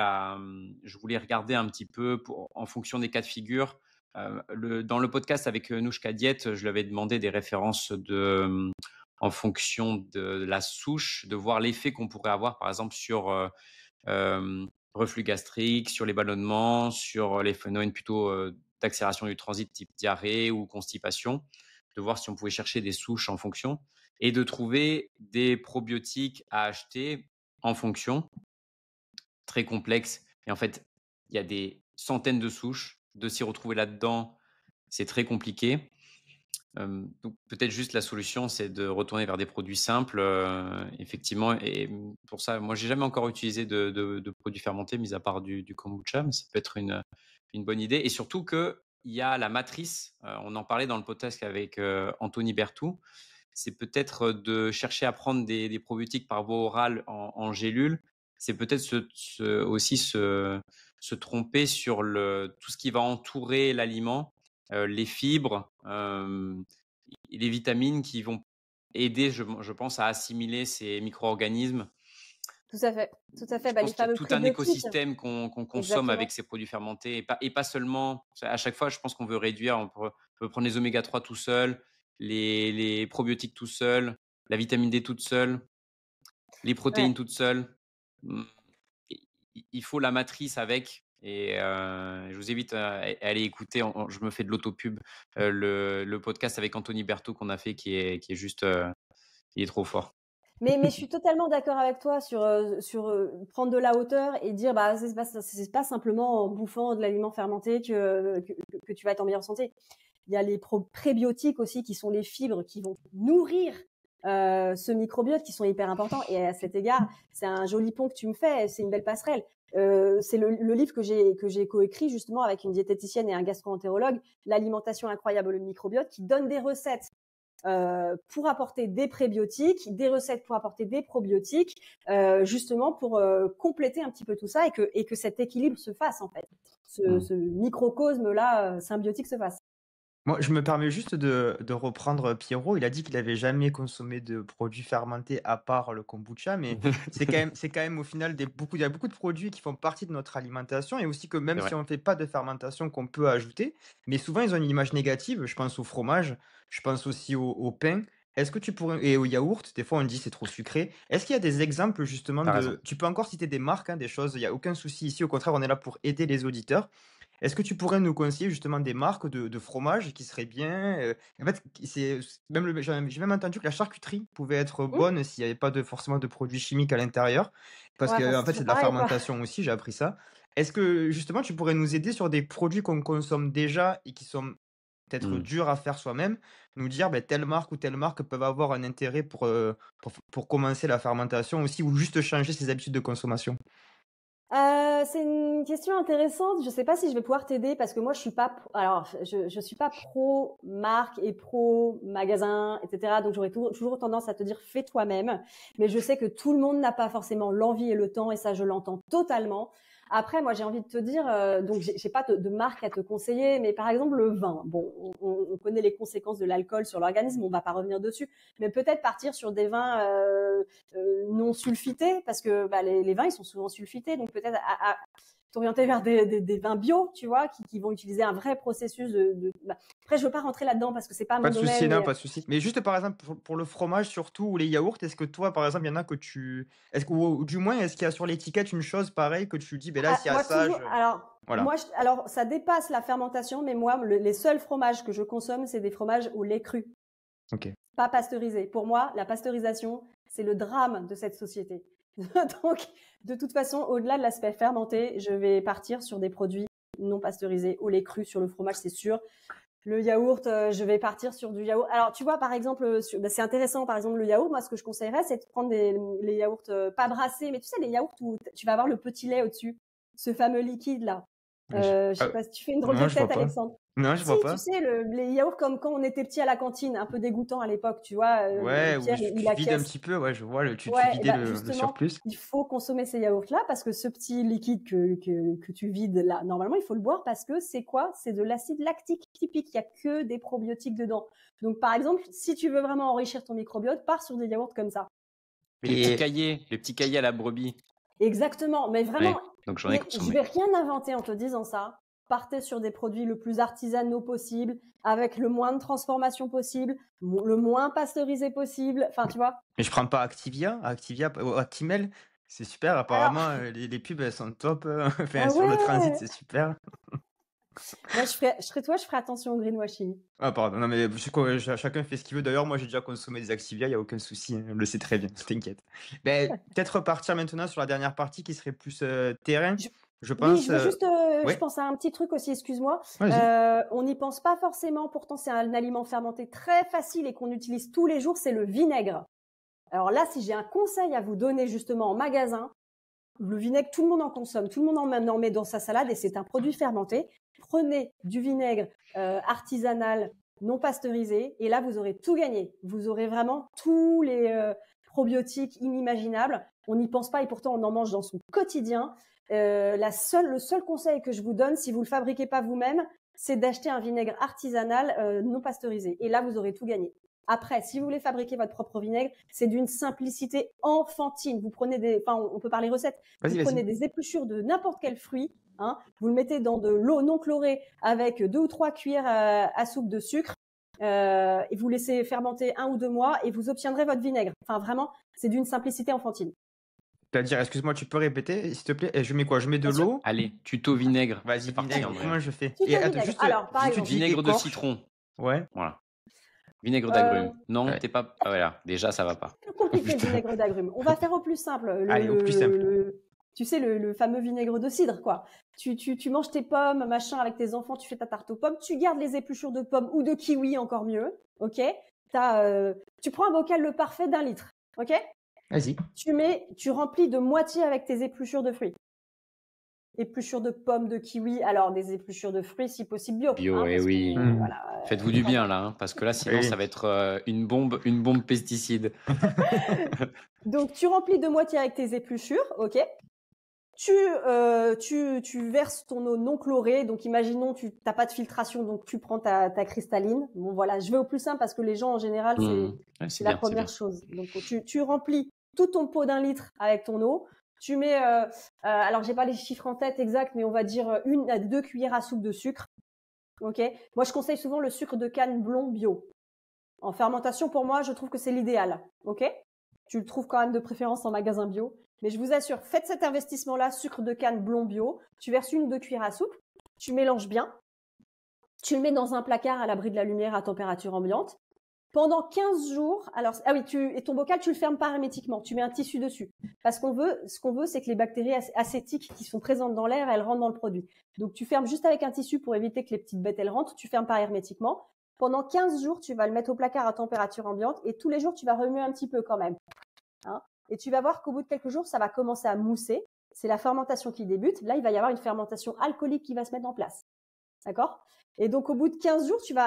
je voulais regarder un petit peu en fonction des cas de figure. Dans le podcast avec Nouchka Diet, je lui avais demandé des références en fonction de la souche, de voir l'effet qu'on pourrait avoir, par exemple, sur reflux gastrique, sur les ballonnements, sur les phénomènes plutôt d'accélération du transit type diarrhée ou constipation, de voir si on pouvait chercher des souches en fonction et de trouver des probiotiques à acheter en fonction, très complexe. Et en fait, il y a des centaines de souches. De s'y retrouver là-dedans, c'est très compliqué. Donc peut-être juste la solution, c'est de retourner vers des produits simples, effectivement. Et pour ça, moi, j'ai jamais encore utilisé de produits fermentés, mis à part du kombucha, mais ça peut être une bonne idée. Et surtout que il y a la matrice. On en parlait dans le podcast avec Anthony Berthoud. C'est peut-être de chercher à prendre des probiotiques par voie orale en gélule. C'est peut-être aussi se tromper sur tout ce qui va entourer l'aliment, les fibres, les vitamines qui vont aider, je pense, à assimiler ces micro-organismes.
Tout à fait, tout à fait.
Je
Bah, les
pense qu'il y a
fameux
tout un
prébiotiques.
écosystème qu'on consomme avec
Exactement.
ces produits fermentés et pas seulement. À chaque fois, je pense qu'on veut réduire. On peut prendre les oméga 3 tout seul, les probiotiques tout seul, la vitamine D toute seule, les
Ouais.
protéines toutes seules. Mmh, il faut la matrice avec. Et je vous invite à aller écouter. Je me fais de l'autopub. Le podcast avec Anthony Berthaud qu'on a fait, qui est juste, il est trop fort.
Mais je suis totalement d'accord avec toi sur prendre de la hauteur et dire bah c'est pas simplement en bouffant de l'aliment fermenté que tu vas être en meilleure santé. Il y a les prébiotiques aussi qui sont les fibres qui vont nourrir ce microbiote qui sont hyper importants. Et à cet égard, c'est un joli pont que tu me fais, c'est une belle passerelle. C'est le livre que j'ai coécrit justement avec une diététicienne et un gastro-entérologue, l'alimentation incroyable, le microbiote, qui donne des recettes pour apporter des prébiotiques, des recettes pour apporter des probiotiques, justement pour compléter un petit peu tout ça et que cet équilibre se fasse en fait, ce microcosme là symbiotique se fasse.
Moi, je me permets juste de reprendre Pierrot. Il a dit qu'il avait jamais consommé de produits fermentés à part le kombucha, mais c'est quand même au final il y a beaucoup de produits qui font partie de notre alimentation et aussi que même
C'est
si
vrai.
on ne fait pas de fermentation qu'on peut ajouter, mais souvent ils ont une image négative. Je pense au fromage, je pense aussi au pain. Est-ce que tu pourrais, et au yaourt, des fois on dit c'est trop sucré. Est-ce qu'il y a des exemples justement
T'as raison.
tu peux encore citer des marques, hein, des choses, il n'y a aucun souci ici. Au contraire, on est là pour aider les auditeurs. Est-ce que tu pourrais nous conseiller justement des marques de fromage qui seraient bien, en fait, même j'ai même entendu que la charcuterie pouvait être
Mmh.
bonne s'il y avait pas forcément de produits chimiques à l'intérieur, parce
Ouais, enfin
qu'en
c'est
fait,
toujours
c'est de la
pareil quoi.
fermentation aussi, j'ai appris ça. Est-ce que justement tu pourrais nous aider sur des produits qu'on consomme déjà et qui sont peut-être
Mmh.
durs à faire soi-même, nous dire, beh, telle marque ou telle marque peuvent avoir un intérêt pour commencer la fermentation aussi ou juste changer ses habitudes de consommation?
C'est une question intéressante. Je sais pas si je vais pouvoir t'aider parce que moi je suis pas je suis pas pro marque et pro magasin, etc. Donc j'aurais toujours tendance à te dire fais toi-même. Mais je sais que tout le monde n'a pas forcément l'envie et le temps et ça je l'entends totalement. Après moi j'ai envie de te dire donc j'ai pas de marque à te conseiller, mais par exemple le vin. Bon, on connaît les conséquences de l'alcool sur l'organisme, on va pas revenir dessus, mais peut-être partir sur des vins non sulfités parce que bah, les vins ils sont souvent sulfités, donc peut-être à t'orienter vers des vins bio, tu vois, qui vont utiliser un vrai processus bah. Après je veux pas rentrer là-dedans parce que c'est pas
Pas
mon
de souci,
domaine,
non,
mais
pas de souci. Mais juste par exemple pour le fromage surtout ou les yaourts, est-ce que toi, par exemple, il y en a que est-ce que ou du moins, est-ce qu'il y a sur l'étiquette une chose pareille que tu dis: ben là, s'il y a
moi
ça,
toujours
je»
moi
voilà.
alors ça dépasse la fermentation, mais moi les seuls fromages que je consomme c'est des fromages au lait cru,
OK.
pas pasteurisés. Pour moi la pasteurisation c'est le drame de cette société. Donc de toute façon au-delà de l'aspect fermenté je vais partir sur des produits non pasteurisés au lait cru. Sur le fromage c'est sûr. Le yaourt, je vais partir sur du yaourt. Alors, tu vois, par exemple, bah, c'est intéressant, par exemple, le yaourt. Moi, ce que je conseillerais, c'est de prendre les yaourts pas brassés, mais tu sais, les yaourts où tu vas avoir le petit lait au-dessus, ce fameux liquide-là.
Je
Je sais pas si tu fais une drôle de
non, je vois
tête,
pas.
Alexandre.
Non, je
Si,
vois
tu
pas.
sais, les yaourts comme quand on était petit à la cantine, un peu dégoûtant à l'époque, tu vois,
Ouais, où
Pierre,
tu
il
vides un
acquiesce.
petit peu, ouais, je vois tu
Ouais, et
vidais
ben
le
justement,
surplus.
il faut consommer ces yaourts-là parce que ce petit liquide que tu vides là, normalement, il faut le boire parce que c'est quoi? C'est de l'acide lactique typique. Il y a que des probiotiques dedans. Donc, par exemple, si tu veux vraiment enrichir ton microbiote, pars sur des yaourts comme ça.
Et
Les petits cahiers à la brebis.
Exactement. Mais vraiment,
Ouais, donc j'en ai
mais je
consommé.
vais rien inventer en te disant ça. Partez sur des produits le plus artisanaux possible, avec le moins de transformation possible, le moins pasteurisé possible. Enfin, tu vois.
mais je prends pas Activia, Actimel, c'est super
Alors,
apparemment, les pubs, elles sont top, enfin
ah
sur le transit,
ouais.
c'est super.
Moi, je ferai attention au greenwashing.
Ah pardon, non mais c'est quoi, chacun fait ce qu'il veut. D'ailleurs, moi j'ai déjà consommé des Activia, il y a aucun souci, hein, on le sait très bien, t'inquiète. Beh, peut-être repartir maintenant sur la dernière partie qui serait plus, terrain,
Je-
je
Oui,
pense,
je veux juste, je
ouais,
pense à un petit truc aussi, excuse-moi.
vas-y.
On n'y pense pas forcément, pourtant c'est un aliment fermenté très facile et qu'on utilise tous les jours, c'est le vinaigre. Alors là, si j'ai un conseil à vous donner justement en magasin, le vinaigre, tout le monde en consomme, tout le monde en met dans sa salade et c'est un produit fermenté. Prenez du vinaigre artisanal, non pasteurisé, et là vous aurez tout gagné. Vous aurez vraiment tous les probiotiques inimaginables. On n'y pense pas et pourtant on en mange dans son quotidien. le seul conseil que je vous donne, si vous le fabriquez pas vous-même, c'est d'acheter un vinaigre artisanal non pasteurisé. Et là, vous aurez tout gagné. Après, si vous voulez fabriquer votre propre vinaigre, c'est d'une simplicité enfantine. Vous prenez on peut parler recettes. Vous prenez des épluchures de n'importe quel fruit, hein, vous le mettez dans de l'eau non chlorée avec 2 ou 3 cuillères à soupe de sucre, et vous laissez fermenter 1 ou 2 mois et vous obtiendrez votre vinaigre. Enfin, vraiment, c'est d'une simplicité enfantine.
C'est-à-dire, excuse-moi, tu peux répéter, s'il te plaît? Et je mets quoi? Je mets de l'eau?
Allez, tuto vinaigre.
Vas-y,
C'est parti,
vinaigre,
Andrea.
comment je fais?
Tuto
attends,
vinaigre.
juste,
Alors, par
tu
exemple,
dis
Vinaigre de
écorche.
citron.
Ouais.
Voilà. Vinaigre d'agrumes. Non,
Ouais.
t'es pas. Ah, voilà, déjà, ça va pas.
plus compliqué le vinaigre d'agrumes. On va faire au plus simple.
Allez, au plus simple.
Tu sais, le fameux vinaigre de cidre, quoi. Tu manges tes pommes, machin, avec tes enfants, tu fais ta tarte aux pommes, tu gardes les épluchures de pommes ou de kiwi, encore mieux, ok? Tu prends un bocal le parfait d'1 litre, ok?
Vas-y.
Tu remplis de moitié avec tes épluchures de fruits. Épluchures de pommes, de kiwi, alors des épluchures de fruits, si possible bio.
Bio,
parce
oui.
que, voilà,
Faites-vous du bien, là, hein, parce que là, sinon,
Oui.
ça va être une bombe pesticide.
Donc, tu remplis de moitié avec tes épluchures, ok? Tu verses ton eau non chlorée. Donc, imaginons, tu n'as pas de filtration, donc tu prends ta cristalline. Bon, voilà, je vais au plus simple parce que les gens, en général, c'est la première chose. Donc, tu remplis tout ton pot d'1 litre avec ton eau. Tu mets, alors j'ai pas les chiffres en tête exacts, mais on va dire 1 à 2 cuillères à soupe de sucre. Ok. Moi, je conseille souvent le sucre de canne blond bio. En fermentation, pour moi, je trouve que c'est l'idéal. Ok. Tu le trouves quand même de préférence en magasin bio. Mais je vous assure, faites cet investissement-là, sucre de canne blond bio. Tu verses 1 ou 2 cuillères à soupe. Tu mélanges bien. Tu le mets dans un placard à l'abri de la lumière à température ambiante. Pendant 15 jours, et ton bocal, tu le fermes pas hermétiquement. Tu mets un tissu dessus. Parce ce qu'on veut, c'est que les bactéries acétiques qui sont présentes dans l'air, elles rentrent dans le produit. Donc, tu fermes juste avec un tissu pour éviter que les petites bêtes, elles rentrent. Tu fermes pas hermétiquement. Pendant 15 jours, tu vas le mettre au placard à température ambiante et tous les jours, tu vas remuer un petit peu quand même. Hein, et tu vas voir qu'au bout de quelques jours, ça va commencer à mousser. C'est la fermentation qui débute. Là, il va y avoir une fermentation alcoolique qui va se mettre en place. D'accord? Et donc, au bout de 15 jours, tu vas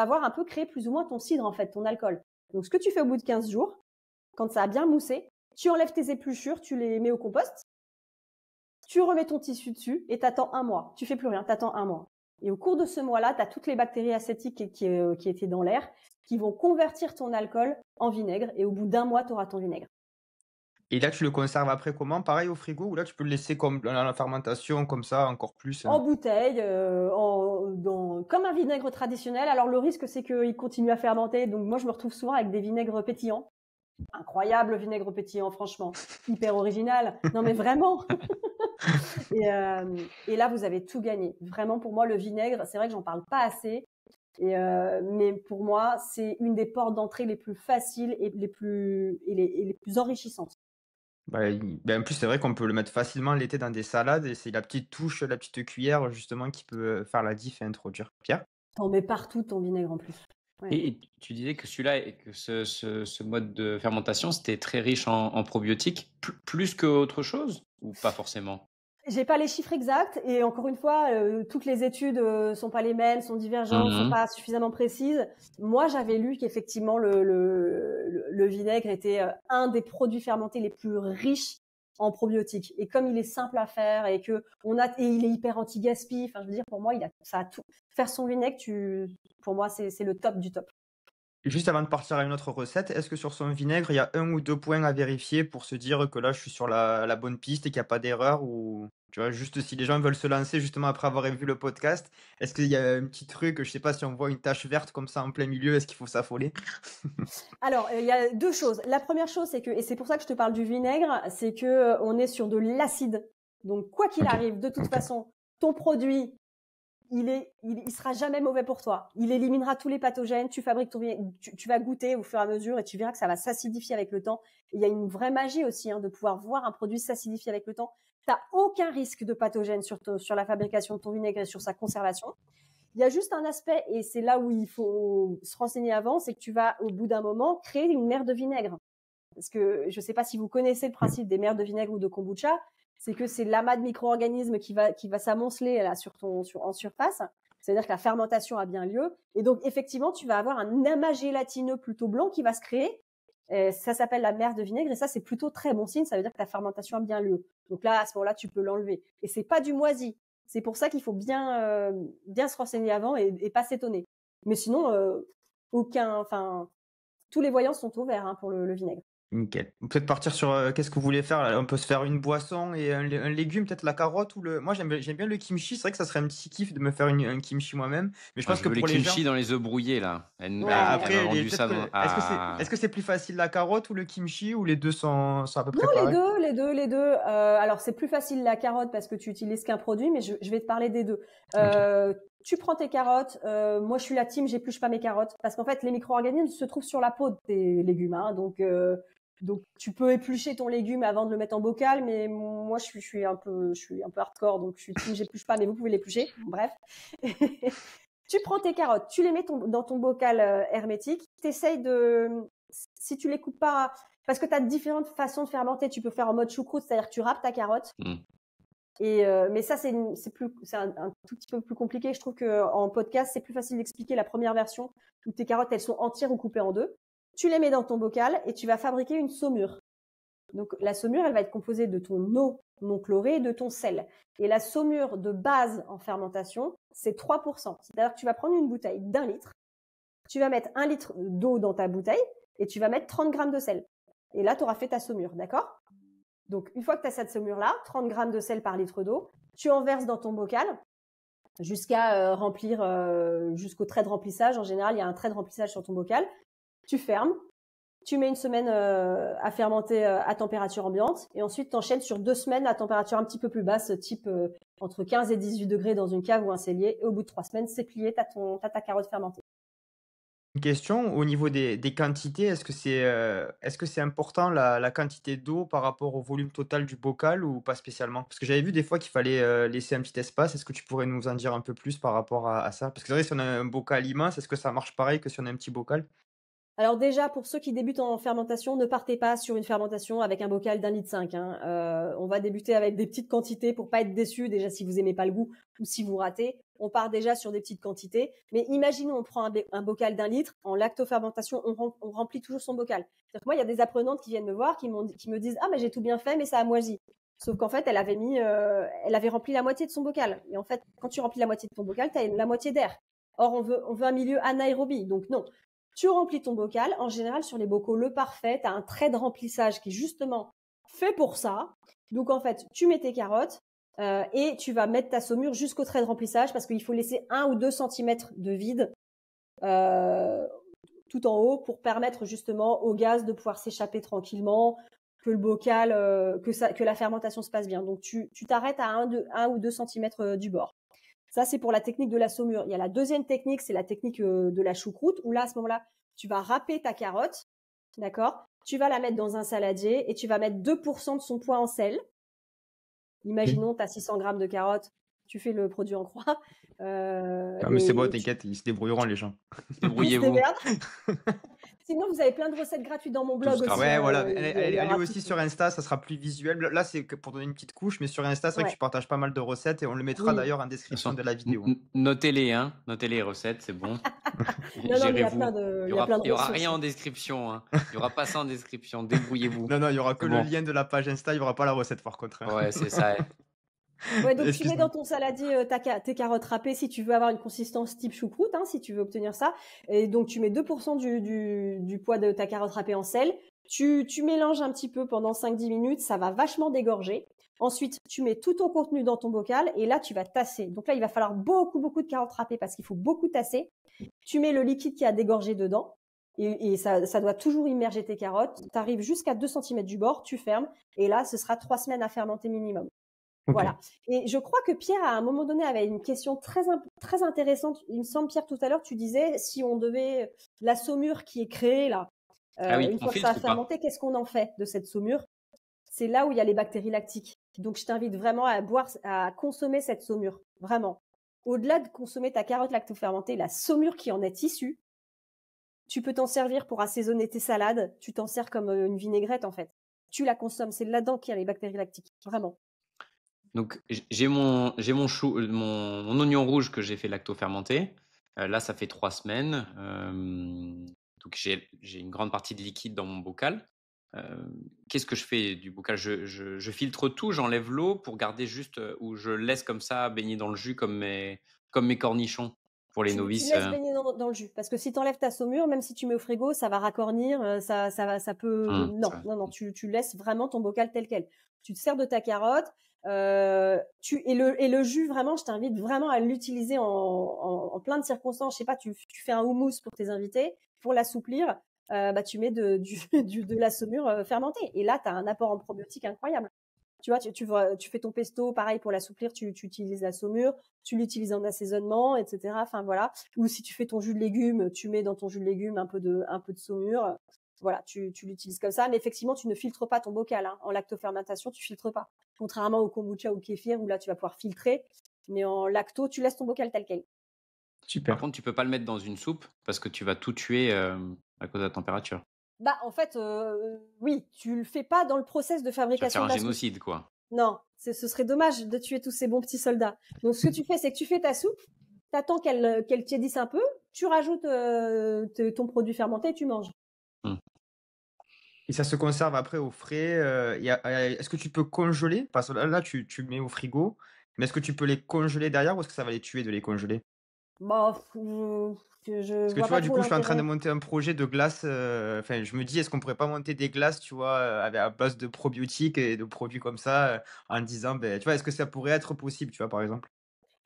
avoir un peu créé plus ou moins ton cidre, en fait, ton alcool. Donc, ce que tu fais au bout de 15 jours, quand ça a bien moussé, tu enlèves tes épluchures, tu les mets au compost, tu remets ton tissu dessus et t'attends 1 mois. Tu fais plus rien, t'attends 1 mois. Et au cours de ce mois-là, tu as toutes les bactéries acétiques qui étaient dans l'air qui vont convertir ton alcool en vinaigre. Et au bout d'1 mois, tu auras ton vinaigre.
Et là, tu le conserves après comment? Pareil au frigo? Ou là, tu peux le laisser comme dans la fermentation, comme ça, encore plus?
En bouteille, comme un vinaigre traditionnel. Alors, le risque, c'est qu'il continue à fermenter. Donc, moi, je me retrouve souvent avec des vinaigres pétillants. Incroyable vinaigre pétillant, franchement. Hyper original. Non, mais vraiment. Et là, vous avez tout gagné. Vraiment, pour moi, le vinaigre, c'est vrai que j'en parle pas assez. Mais pour moi, c'est une des portes d'entrée les plus faciles et les plus enrichissantes.
En plus, c'est vrai qu'on peut le mettre facilement l'été dans des salades et c'est la petite touche, la petite cuillère, justement, qui peut faire la diff et introduire. Pierre?
T'en mets partout ton vinaigre en plus. Ouais.
Et tu disais que celui-là et que ce mode de fermentation, c'était très riche en probiotiques, plus qu'autre chose ou pas forcément?
J'ai pas les chiffres exacts et encore une fois, toutes les études sont pas les mêmes, sont divergentes, sont pas suffisamment précises. Moi, j'avais lu qu'effectivement le vinaigre était un des produits fermentés les plus riches en probiotiques. Et comme il est simple à faire et il est hyper anti-gaspi, enfin, je veux dire, pour moi, ça a tout. Faire son vinaigre, pour moi, c'est le top du top.
Juste avant de partir à une autre recette, est-ce que sur son vinaigre, il y a 1 ou 2 points à vérifier pour se dire que là, je suis sur la bonne piste et qu'il n'y a pas d'erreur? Ou tu vois, juste si les gens veulent se lancer justement après avoir vu le podcast, est-ce qu'il y a un petit truc, je sais pas, si on voit une tache verte comme ça en plein milieu, est-ce qu'il faut s'affoler?
Alors, il y a 2 choses. La première chose, c'est que, et c'est pour ça que je te parle du vinaigre, c'est que on est sur de l'acide. Donc, quoi qu'il arrive, de toute façon, ton produit, il sera jamais mauvais pour toi. Il éliminera tous les pathogènes. Tu fabriques ton vinaigre, tu vas goûter au fur et à mesure et tu verras que ça va s'acidifier avec le temps. Et il y a une vraie magie aussi, de pouvoir voir un produit s'acidifier avec le temps. T'as aucun risque de pathogène sur la fabrication de ton vinaigre et sur sa conservation. Il y a juste un aspect, et c'est là où il faut se renseigner avant, c'est que tu vas, au bout d'un moment, créer une mer de vinaigre. Parce que je ne sais pas si vous connaissez le principe des mers de vinaigre ou de kombucha, c'est que c'est l'amas de micro-organismes qui va s'amonceler là en surface. C'est-à-dire que la fermentation a bien lieu. Et donc, effectivement, tu vas avoir un amas gélatineux plutôt blanc qui va se créer. Ça s'appelle la mer de vinaigre et ça, c'est plutôt très bon signe. Ça veut dire que la fermentation a bien lieu. Donc là, à ce moment-là, tu peux l'enlever. Et c'est pas du moisi. C'est pour ça qu'il faut bien se renseigner avant et pas s'étonner. Mais sinon, tous les voyants sont ouverts hein, pour le vinaigre.
Nickel. Peut-être partir sur qu'est-ce que vous voulez faire là? On peut se faire une boisson et un légume, peut-être la carotte ou le. Moi, j'aime bien le kimchi. C'est vrai que ça serait un petit kiff de me faire un kimchi moi-même. Mais je
Ah,
pense
je
que
veux les
pour les gens.
kimchi dans les œufs brouillés, là.
Ouais.
Elle m'a
Après,
vendu
peut-être
ça
que. Est-ce que c'est plus facile la carotte ou le kimchi ou les deux sont à peu
Non,
près pareils?
les deux. Alors, c'est plus facile la carotte parce que tu utilises qu'un produit, mais je vais te parler des deux.
Ok.
Tu prends tes carottes. Moi, je suis la team, j'épluche pas mes carottes parce qu'en fait, les micro-organismes se trouvent sur la peau de tes légumes. Hein, donc, tu peux éplucher ton légume avant de le mettre en bocal, mais moi, je suis un peu hardcore, donc je suis team, j'épluche pas, mais vous pouvez l'éplucher. Bref. Tu prends tes carottes, tu les mets dans ton bocal hermétique. T'essayes si tu les coupes pas, parce que tu as différentes façons de fermenter. Tu peux faire en mode choucroute, c'est-à-dire que tu râpes ta carotte. Mais ça, c'est un tout petit peu plus compliqué. Je trouve qu'en podcast, c'est plus facile d'expliquer la première version où tes carottes, elles sont entières ou coupées en deux. Tu les mets dans ton bocal et tu vas fabriquer une saumure. Donc, la saumure, elle va être composée de ton eau non chlorée et de ton sel. Et la saumure de base en fermentation, c'est 3%. C'est-à-dire que tu vas prendre une bouteille d'1 litre, tu vas mettre 1 litre d'eau dans ta bouteille et tu vas mettre 30 grammes de sel. Et là, tu auras fait ta saumure, d'accord? Donc, une fois que tu as cette saumure-là, 30 grammes de sel par litre d'eau, tu en verses dans ton bocal jusqu'à remplir, jusqu'au trait de remplissage. En général, il y a un trait de remplissage sur ton bocal. Tu fermes, tu mets une semaine à fermenter à température ambiante et ensuite tu enchaînes sur 2 semaines à température un petit peu plus basse, type entre 15 et 18 degrés dans une cave ou un cellier. Et au bout de 3 semaines, c'est plié, t'as ta carotte fermentée.
Une question, au niveau des quantités, est-ce que c'est important la quantité d'eau par rapport au volume total du bocal ou pas spécialement? Parce que j'avais vu des fois qu'il fallait laisser un petit espace. Est-ce que tu pourrais nous en dire un peu plus par rapport à ça? Parce que c'est vrai, si on a un bocal immense, est-ce que ça marche pareil que si on a un petit bocal?
Alors déjà, pour ceux qui débutent en fermentation, ne partez pas sur une fermentation avec un bocal d'1,5 litre. Hein. On va débuter avec des petites quantités pour pas être déçu. Déjà, si vous aimez pas le goût ou si vous ratez, on part déjà sur des petites quantités. Mais imaginons, on prend un bocal d'1 litre. En lactofermentation, on remplit toujours son bocal. C'est-à-dire que moi, il y a des apprenantes qui viennent me voir, qui me disent « Ah, mais j'ai tout bien fait, mais ça a moisi. » Sauf qu'en fait, elle avait rempli la moitié de son bocal. Et en fait, quand tu remplis la moitié de ton bocal, tu as la moitié d'air. Or, on veut un milieu anaérobie. Donc non. Tu remplis ton bocal. En général, sur les bocaux, le parfait, tu as un trait de remplissage qui est justement fait pour ça. Donc, en fait, tu mets tes carottes et tu vas mettre ta saumure jusqu'au trait de remplissage parce qu'il faut laisser 1 ou 2 centimètres de vide tout en haut pour permettre justement au gaz de pouvoir s'échapper tranquillement, que le bocal, que la fermentation se passe bien. Donc, tu t'arrêtes à 1 ou 2 centimètres du bord. Ça, c'est pour la technique de la saumure. Il y a la deuxième technique, c'est la technique de la choucroute, où là, à ce moment-là, tu vas râper ta carotte, d'accord? Tu vas la mettre dans un saladier et tu vas mettre 2% de son poids en sel. Imaginons, tu as 600 grammes de carottes, tu fais le produit en croix.
Ah, mais c'est bon, t'inquiète, ils se débrouilleront les gens.
Débrouillez-vous.
Sinon, vous avez plein de recettes gratuites dans mon blog
Tout
aussi.
Ouais, voilà,
Il y
allez
aura
aussi
tout.
sur Insta, ça sera plus visuel. Là, c'est que pour donner une petite couche, mais sur Insta, c'est vrai que
Ouais.
tu partages pas mal de recettes et on le mettra
Oui.
d'ailleurs en
De toute
description
façon,
de la vidéo.
notez-les, hein. Notez les recettes, c'est bon.
Non, mais il y a
Gérez-vous.
plein de,
Il
il y a plein de
y aura
ressources.
rien en description, hein. Il y aura pas ça en description. Débrouillez-vous.
Non, il y aura
C'est
que le
bon.
lien de la page Insta, il y aura pas la recette par contre. Hein.
Ouais, c'est ça.
Ouais, donc tu mets
Excuse-moi.
dans ton saladier tes carottes râpées si tu veux avoir une consistance type choucroute, hein, si tu veux obtenir ça. Et donc tu mets 2% du poids de ta carotte râpée en sel. Tu mélanges un petit peu pendant 5-10 minutes, ça va vachement dégorger. Ensuite, tu mets tout ton contenu dans ton bocal et là, tu vas tasser. Donc là, il va falloir beaucoup de carottes râpées parce qu'il faut beaucoup tasser. Tu mets le liquide qui a dégorgé dedans et ça doit toujours immerger tes carottes. Tu arrives jusqu'à 2 cm du bord, tu fermes et là, ce sera 3 semaines à fermenter minimum.
Ok.
Voilà. Et je crois que Pierre, à un moment donné, avait une question très intéressante. Il me semble, Pierre, tout à l'heure, tu disais, si on devait, la saumure qui est créée, là,
Ah oui,
une
on
fois que ça a
filtre ou pas?
fermenté, qu'est-ce qu'on en fait de cette saumure? C'est là où il y a les bactéries lactiques. Donc, je t'invite vraiment à consommer cette saumure. Vraiment. Au-delà de consommer ta carotte lactofermentée, la saumure qui en est issue, tu peux t'en servir pour assaisonner tes salades. Tu t'en sers comme une vinaigrette, en fait. Tu la consommes. C'est là-dedans qu'il y a les bactéries lactiques. Vraiment.
Donc, j'ai mon oignon rouge que j'ai fait lacto-fermenter. Là, ça fait 3 semaines. Donc, j'ai une grande partie de liquide dans mon bocal. Qu'est-ce que je fais du bocage? Je filtre tout, j'enlève l'eau pour garder juste, ou je laisse comme ça baigner dans le jus comme mes cornichons pour les
Tu
novices,
laisses baigner dans le jus parce que si tu enlèves ta saumure, même si tu mets au frigo, ça va racornir, ça peut non,
ça
non, non, tu laisses vraiment ton bocal tel quel. Tu te sers de ta carotte, et le jus vraiment, je t'invite vraiment à l'utiliser en plein de circonstances. Je sais pas, tu fais un houmous pour tes invités, pour l'assouplir, bah, tu mets de la saumure, fermentée et là, tu as un apport en probiotiques incroyable. Tu vois, tu fais ton pesto, pareil pour l'assouplir, tu utilises la saumure, tu l'utilises en assaisonnement, etc. Enfin voilà. Ou si tu fais ton jus de légumes, tu mets dans ton jus de légumes un peu de saumure. Voilà, tu l'utilises comme ça. Mais effectivement, tu ne filtres pas ton bocal. Hein. En lactofermentation, tu filtres pas. Contrairement au kombucha ou au kéfir où là, tu vas pouvoir filtrer. Mais en lacto, tu laisses ton bocal tel quel.
Par
Super.
contre, tu peux pas le mettre dans une soupe parce que tu vas tout tuer, à cause de la température.
Bah, en fait, oui, tu le fais pas dans le process de
Tu vas faire
fabrication
un
de la soupe.
génocide, quoi.
Non, ce serait dommage de tuer tous ces bons petits soldats. Donc, ce que tu fais, c'est que tu fais ta soupe, t'attends qu'elle tiédisse un peu, tu rajoutes ton produit fermenté et tu manges.
Mmh.
Et ça se conserve après au frais, est-ce que tu peux congeler? Parce que là, tu mets au frigo, mais est-ce que tu peux les congeler derrière ou est-ce que ça va les tuer de les congeler?
Bah, je
Parce que
vois
tu
pas
vois, du
trop
coup, je suis en train de
l'intérêt.
monter un projet de glace, enfin, je me dis: «Est-ce qu'on pourrait pas monter des glaces, tu vois, à base de probiotiques et de produits comme ça, en disant, ben» tu vois, est-ce que ça pourrait être possible, tu vois, par exemple?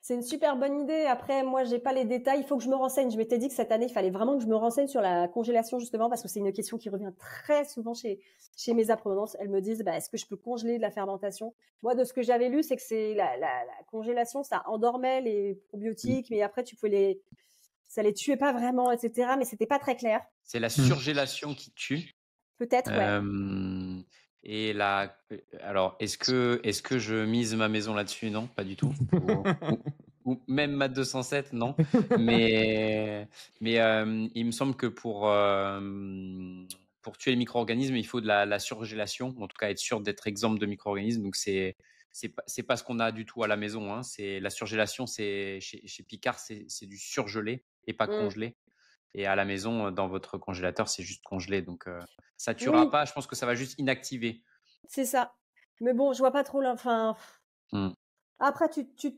C'est une super bonne idée. Après, moi, j'ai pas les détails. Il faut que je me renseigne. Je m'étais dit que cette année, il fallait vraiment que je me renseigne sur la congélation, justement, parce que c'est une question qui revient très souvent chez mes apprenants. Elles me disent, bah, est-ce que je peux congeler de la fermentation? Moi, de ce que j'avais lu, c'est que c'est la congélation, ça endormait les probiotiques, mais après, ça les tuait pas vraiment, etc. Mais c'était pas très clair.
C'est la
Mmh.
surgélation qui tue.
Peut-être, ouais.
Hem et la alors est-ce que je mise ma maison là-dessus? Non, pas du tout. Ou même ma 207, non. Il me semble que pour tuer les micro-organismes, il faut de la surgélation, en tout cas être sûr d'être exempt de micro-organismes. Donc c'est pas ce qu'on a du tout à la maison, hein. C'est la surgélation, c'est chez Picard, c'est du surgelé et pas
Mm.
congelé. Et à la maison, dans votre congélateur, c'est juste congelé. Donc, ça tuera
Oui,
pas. Je pense que ça va juste inactiver.
c'est ça. Mais bon, je vois pas trop enfin,
Mmh.
après, tu te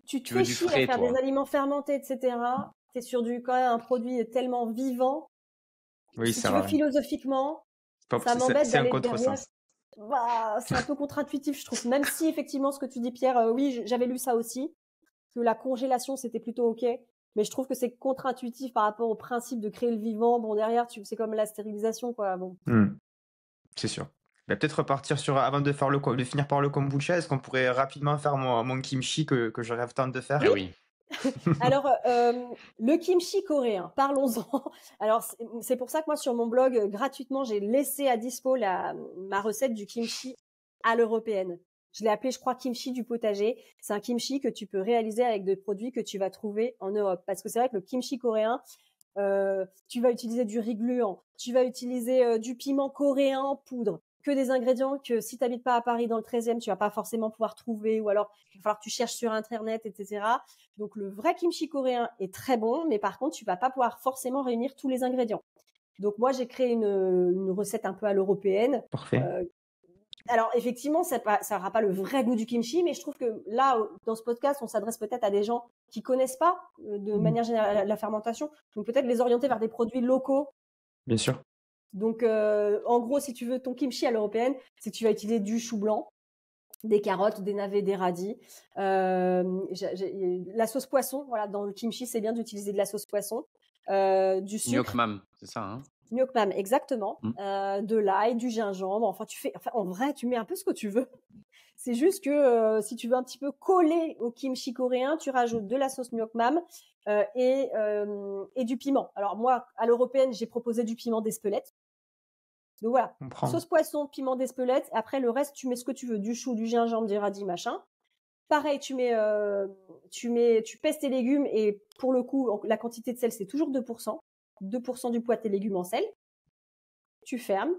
Tu veux
fais
du
chier à
frais,
faire des
toi.
aliments fermentés, etc. T'es sur quand même un produit tellement vivant.
Oui,
Si
ça
tu
sert à
veux
rien.
philosophiquement, ça m'embête
C'est un
d'aller derrière.
contresens.
Bah, c'est un peu contre-intuitif, je trouve. Même si effectivement, ce que tu dis, Pierre, oui, j'avais lu ça aussi, que la congélation c'était plutôt ok. Mais je trouve que c'est contre-intuitif par rapport au principe de créer le vivant. Bon, derrière, c'est comme la stérilisation, quoi. Bon.
Mmh, c'est sûr. Bah, peut-être repartir sur avant de faire de finir par le kombucha, est-ce qu'on pourrait rapidement faire mon kimchi que je rêve tant de
Eh
faire?
oui.
Alors, le kimchi coréen, parlons-en. Alors, c'est pour ça que moi, sur mon blog, gratuitement, j'ai laissé à dispo ma recette du kimchi à l'européenne. Je l'ai appelé, je crois, kimchi du potager. C'est un kimchi que tu peux réaliser avec des produits que tu vas trouver en Europe. Parce que c'est vrai que le kimchi coréen, tu vas utiliser du riz gluant, tu vas utiliser du piment coréen en poudre, que des ingrédients que si tu n'habites pas à Paris dans le 13e, tu vas pas forcément pouvoir trouver, ou alors il va falloir que tu cherches sur Internet, etc. Donc le vrai kimchi coréen est très bon, mais par contre, tu vas pas pouvoir forcément réunir tous les ingrédients. Donc moi, j'ai créé une recette un peu à l'européenne.
Parfait.
Euh, alors effectivement, ça n'aura pas le vrai goût du kimchi, mais je trouve que là, dans ce podcast, on s'adresse peut-être à des gens qui connaissent pas de
Mmh.
manière générale la fermentation, donc peut-être les orienter vers des produits locaux.
Bien sûr.
Donc en gros, si tu veux ton kimchi à l'européenne, c'est que tu vas utiliser du chou blanc, des carottes, des navets, des radis, la sauce poisson. Voilà, dans le kimchi, c'est bien d'utiliser de la sauce poisson, du sucre.
Nyokmam, c'est ça, hein?
Gnocchi, exactement.
Mmh.
De l'ail, du gingembre. Enfin, en vrai, tu mets un peu ce que tu veux. C'est juste que si tu veux un petit peu coller au kimchi coréen, tu rajoutes de la sauce gnocchi et du piment. Alors moi, à l'européenne, j'ai proposé du piment d'Espelette. Donc voilà,
On prend.
sauce poisson, piment d'Espelette. Après le reste, tu mets ce que tu veux, du chou, du gingembre, des radis, machin. Pareil, tu pèses tes légumes et pour le coup, la quantité de sel, c'est toujours 2%. 2% du poids de tes légumes en sel. Tu fermes.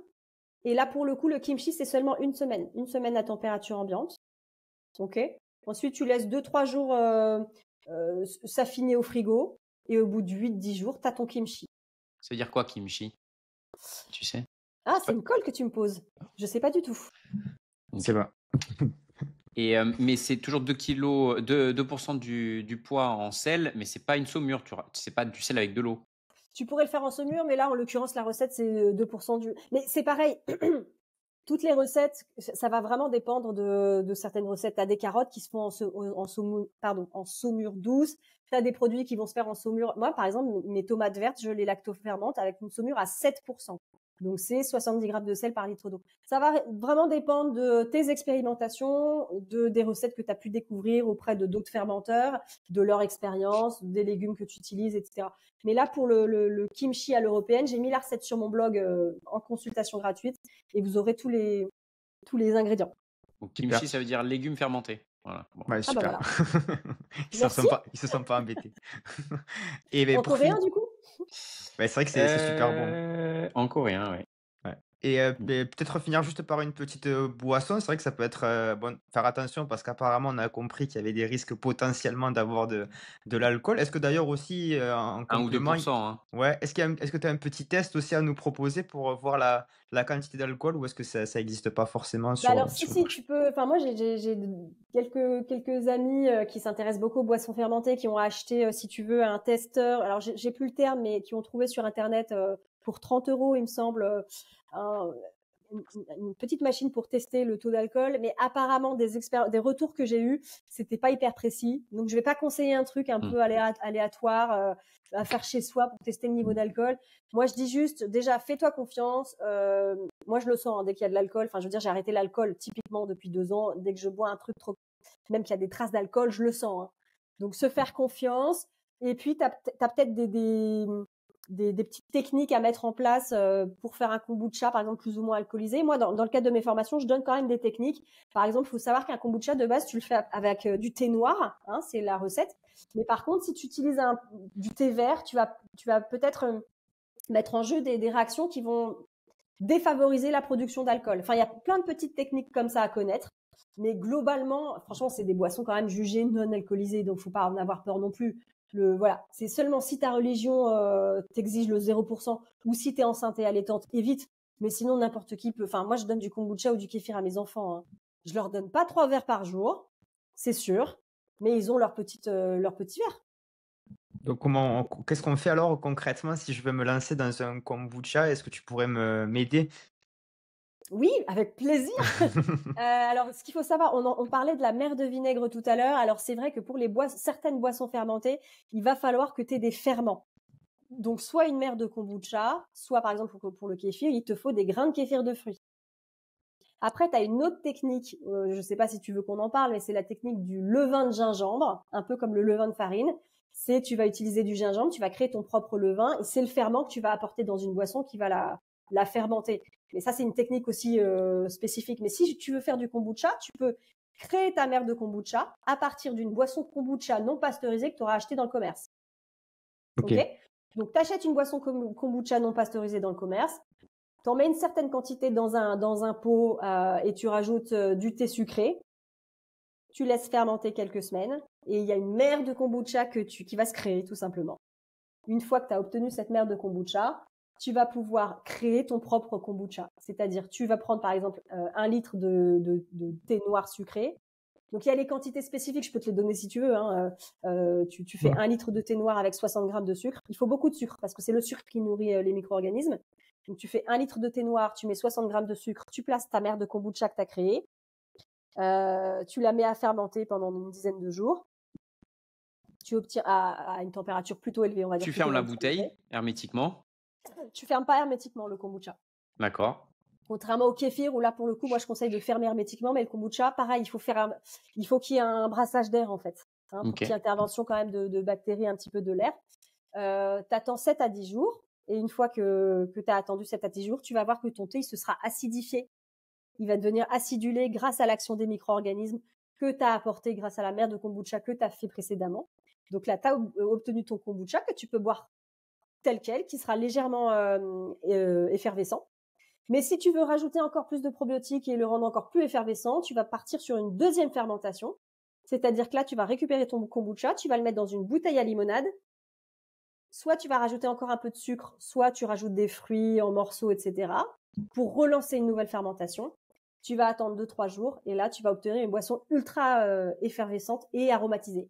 Et là, pour le coup, le kimchi, c'est seulement une semaine. Une semaine à température ambiante. Ok. Ensuite, tu laisses 2-3 jours s'affiner au frigo. Et au bout de 8-10 jours, tu as ton kimchi.
Ça veut dire quoi, kimchi? Tu sais?
Ah, c'est une colle que tu me poses. Je sais pas du tout.
C'est bon.
Et, mais c'est toujours 2 kilos, 2% du poids en sel, mais c'est pas une saumure, c'est pas du sel avec de l'eau.
Tu pourrais le faire en saumure, mais là, en l'occurrence, la recette, c'est 2% du... Mais c'est pareil. Toutes les recettes, ça va vraiment dépendre de certaines recettes. Tu as des carottes qui se font en saumure douce. Tu as des produits qui vont se faire en saumure. Moi, par exemple, mes tomates vertes, je les lactofermente avec une saumure à 7%. Donc, c'est 70 grammes de sel par litre d'eau. Ça va vraiment dépendre de tes expérimentations, des recettes que tu as pu découvrir auprès de d'autres fermenteurs, de leur expérience, des légumes que tu utilises, etc. Mais là, pour le kimchi à l'européenne, j'ai mis la recette sur mon blog en consultation gratuite et vous aurez tous les ingrédients.
Donc,
Super.
kimchi, ça veut dire légumes fermentés. Voilà. Bon.
Ouais,
Ah bah
super.
voilà.
Ils
Merci.
se sont pas embêtés. Et ben,
En
pour
coréen,
finir,
du coup?
c'est vrai que c'est super bon.
En coréen, oui.
Ouais. Et peut-être finir juste par une petite, boisson. C'est vrai que ça peut être, bon, faire attention parce qu'apparemment on a compris qu'il y avait des risques potentiellement d'avoir de l'alcool. Est-ce que d'ailleurs aussi, en
1 ou
complément,
2%, hein.
ouais, est-ce que tu as un petit test aussi à nous proposer pour, voir la quantité d'alcool ou est-ce que ça existe pas forcément
Bah alors
sur le
si
marché?
tu peux, enfin moi j'ai quelques amis qui s'intéressent beaucoup aux boissons fermentées, qui ont acheté si tu veux un testeur. Alors j'ai plus le terme, mais qui ont trouvé sur internet pour 30 euros il me semble un- une petite machine pour tester le taux d'alcool. Mais apparemment des retours que j'ai eus, c'était pas hyper précis. Donc je vais pas conseiller un truc un peu aléatoire à faire chez soi pour tester le niveau d'alcool. Moi je dis juste déjà fais-toi confiance. Moi, je le sens hein, dès qu'il y a de l'alcool. Enfin, je veux dire, j'ai arrêté l'alcool typiquement depuis 2 ans. Dès que je bois un truc trop, même qu'il y a des traces d'alcool, je le sens. Hein. Donc, se faire confiance. Et puis, tu as peut-être des petites techniques à mettre en place pour faire un kombucha, par exemple, plus ou moins alcoolisé. Moi, dans le cadre de mes formations, je donne quand même des techniques. Par exemple, il faut savoir qu'un kombucha, de base, tu le fais avec du thé noir. Hein, c'est la recette. Mais par contre, si tu utilises du thé vert, tu vas peut-être mettre en jeu des réactions qui vont défavoriser la production d'alcool. Enfin, il y a plein de petites techniques comme ça à connaître. Mais globalement, franchement, c'est des boissons quand même jugées non alcoolisées, donc faut pas en avoir peur non plus. Voilà, c'est seulement si ta religion t'exige le 0% ou si t'es enceinte et allaitante, évite. Mais sinon, n'importe qui peut. Enfin, moi, je donne du kombucha ou du kéfir à mes enfants. Hein. Je leur donne pas 3 verres par jour, c'est sûr, mais ils ont leur petit verre.
Donc qu'est-ce qu'on fait alors concrètement si je veux me lancer dans un kombucha? Est-ce que tu pourrais m'aider?
Oui, avec plaisir. Alors, ce qu'il faut savoir, on parlait de la mer de vinaigre tout à l'heure. Alors, c'est vrai que pour certaines boissons fermentées, il va falloir que tu aies des ferments. Donc, soit une mer de kombucha, soit par exemple pour le kéfir, il te faut des grains de kéfir de fruits. Après, tu as une autre technique, je ne sais pas si tu veux qu'on en parle, mais c'est la technique du levain de gingembre, un peu comme le levain de farine. Tu vas utiliser du gingembre, tu vas créer ton propre levain, et c'est le ferment que tu vas apporter dans une boisson qui va la fermenter. Mais ça, c'est une technique aussi spécifique. Mais si tu veux faire du kombucha, tu peux créer ta mer de kombucha à partir d'une boisson kombucha non pasteurisée que tu auras achetée dans le commerce.
OK.
Ok. Donc, tu achètes une boisson kombucha non pasteurisée dans le commerce, tu en mets une certaine quantité dans un pot et tu rajoutes du thé sucré. Tu laisses fermenter quelques semaines et il y a une mer de kombucha qui va se créer tout simplement. Une fois que tu as obtenu cette mer de kombucha, tu vas pouvoir créer ton propre kombucha. C'est-à-dire, tu vas prendre par exemple 1 litre de thé noir sucré. Donc, il y a les quantités spécifiques, je peux te les donner si tu veux. Hein. Tu fais 1 litre de thé noir avec 60 grammes de sucre. Il faut beaucoup de sucre parce que c'est le sucre qui nourrit les micro-organismes. Donc, tu fais 1 litre de thé noir, tu mets 60 grammes de sucre, tu places ta mer de kombucha que tu as créée. Tu la mets à fermenter pendant une dizaine de jours. Tu obtiens à une température plutôt élevée, on va dire.
Tu
Plutôt
fermes la
25
bouteille
degrés.
hermétiquement.
Tu fermes pas hermétiquement le kombucha.
D'accord.
Contrairement au kéfir, où là, pour le coup, moi, je conseille de fermer hermétiquement, mais le kombucha, pareil, il faut qu'il y ait un brassage d'air, en fait, hein, pour qu'il y ait intervention quand même de bactéries, un petit peu de l'air. Tu attends 7 à 10 jours, et une fois que tu as attendu 7 à 10 jours, tu vas voir que ton thé, il se sera acidifié. Il va devenir acidulé grâce à l'action des micro-organismes que tu as apporté grâce à la mer de kombucha que tu as fait précédemment. Donc là, tu as obtenu ton kombucha que tu peux boire tel quel, qui sera légèrement effervescent. Mais si tu veux rajouter encore plus de probiotiques et le rendre encore plus effervescent, tu vas partir sur une deuxième fermentation. C'est-à-dire que là, tu vas récupérer ton kombucha, tu vas le mettre dans une bouteille à limonade. Soit tu vas rajouter encore un peu de sucre, soit tu rajoutes des fruits en morceaux, etc. pour relancer une nouvelle fermentation. Tu vas attendre 2-3 jours et là, tu vas obtenir une boisson ultra effervescente et aromatisée.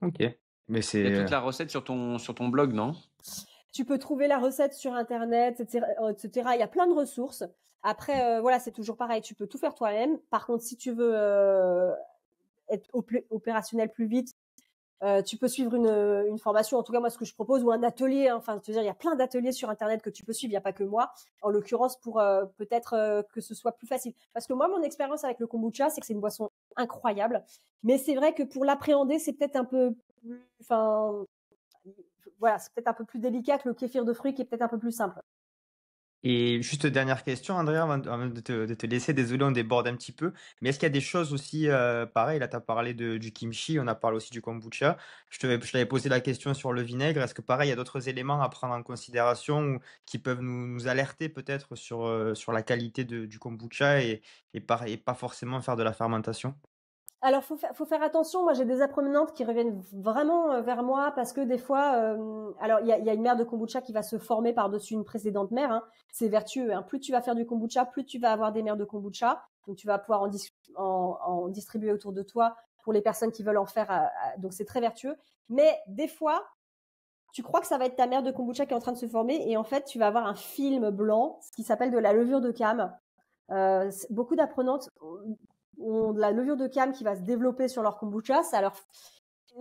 Ok. Mais
Il y a
c'est.
toute la recette sur ton blog, non?
Tu peux trouver la recette sur Internet, etc. Il y a plein de ressources. Après, voilà, c'est toujours pareil. Tu peux tout faire toi-même. Par contre, si tu veux être opérationnel plus vite, tu peux suivre une formation. En tout cas, moi, ce que je propose, ou un atelier. Hein. Enfin, je veux dire, il y a plein d'ateliers sur Internet que tu peux suivre. Il n'y a pas que moi. En l'occurrence, pour peut-être que ce soit plus facile. Parce que moi, mon expérience avec le kombucha, c'est que c'est une boisson incroyable. Mais c'est vrai que pour l'appréhender, c'est peut-être un peu plus... Enfin, voilà, c'est peut-être un peu plus délicat que le kéfir de fruits qui est peut-être un peu plus simple.
Et juste dernière question, Andrea, avant de te laisser, désolé, on déborde un petit peu. Mais est-ce qu'il y a des choses aussi, pareil, là, tu as parlé du kimchi, on a parlé aussi du kombucha. Je t'avais posé la question sur le vinaigre. Est-ce que, pareil, il y a d'autres éléments à prendre en considération ou qui peuvent nous alerter peut-être sur la qualité du kombucha et pas forcément faire de la fermentation?
Alors, faut faire attention. Moi, j'ai des apprenantes qui reviennent vraiment vers moi parce que des fois, alors il y a une mère de kombucha qui va se former par-dessus une précédente mère. Hein. C'est vertueux. Hein. Plus tu vas faire du kombucha, plus tu vas avoir des mères de kombucha. Donc, tu vas pouvoir en distribuer autour de toi pour les personnes qui veulent en faire. Donc, c'est très vertueux. Mais des fois, tu crois que ça va être ta mère de kombucha qui est en train de se former et en fait, tu vas avoir un film blanc, ce qui s'appelle de la levure de cam. Beaucoup d'apprenantes ont de la levure de cam qui va se développer sur leur kombucha.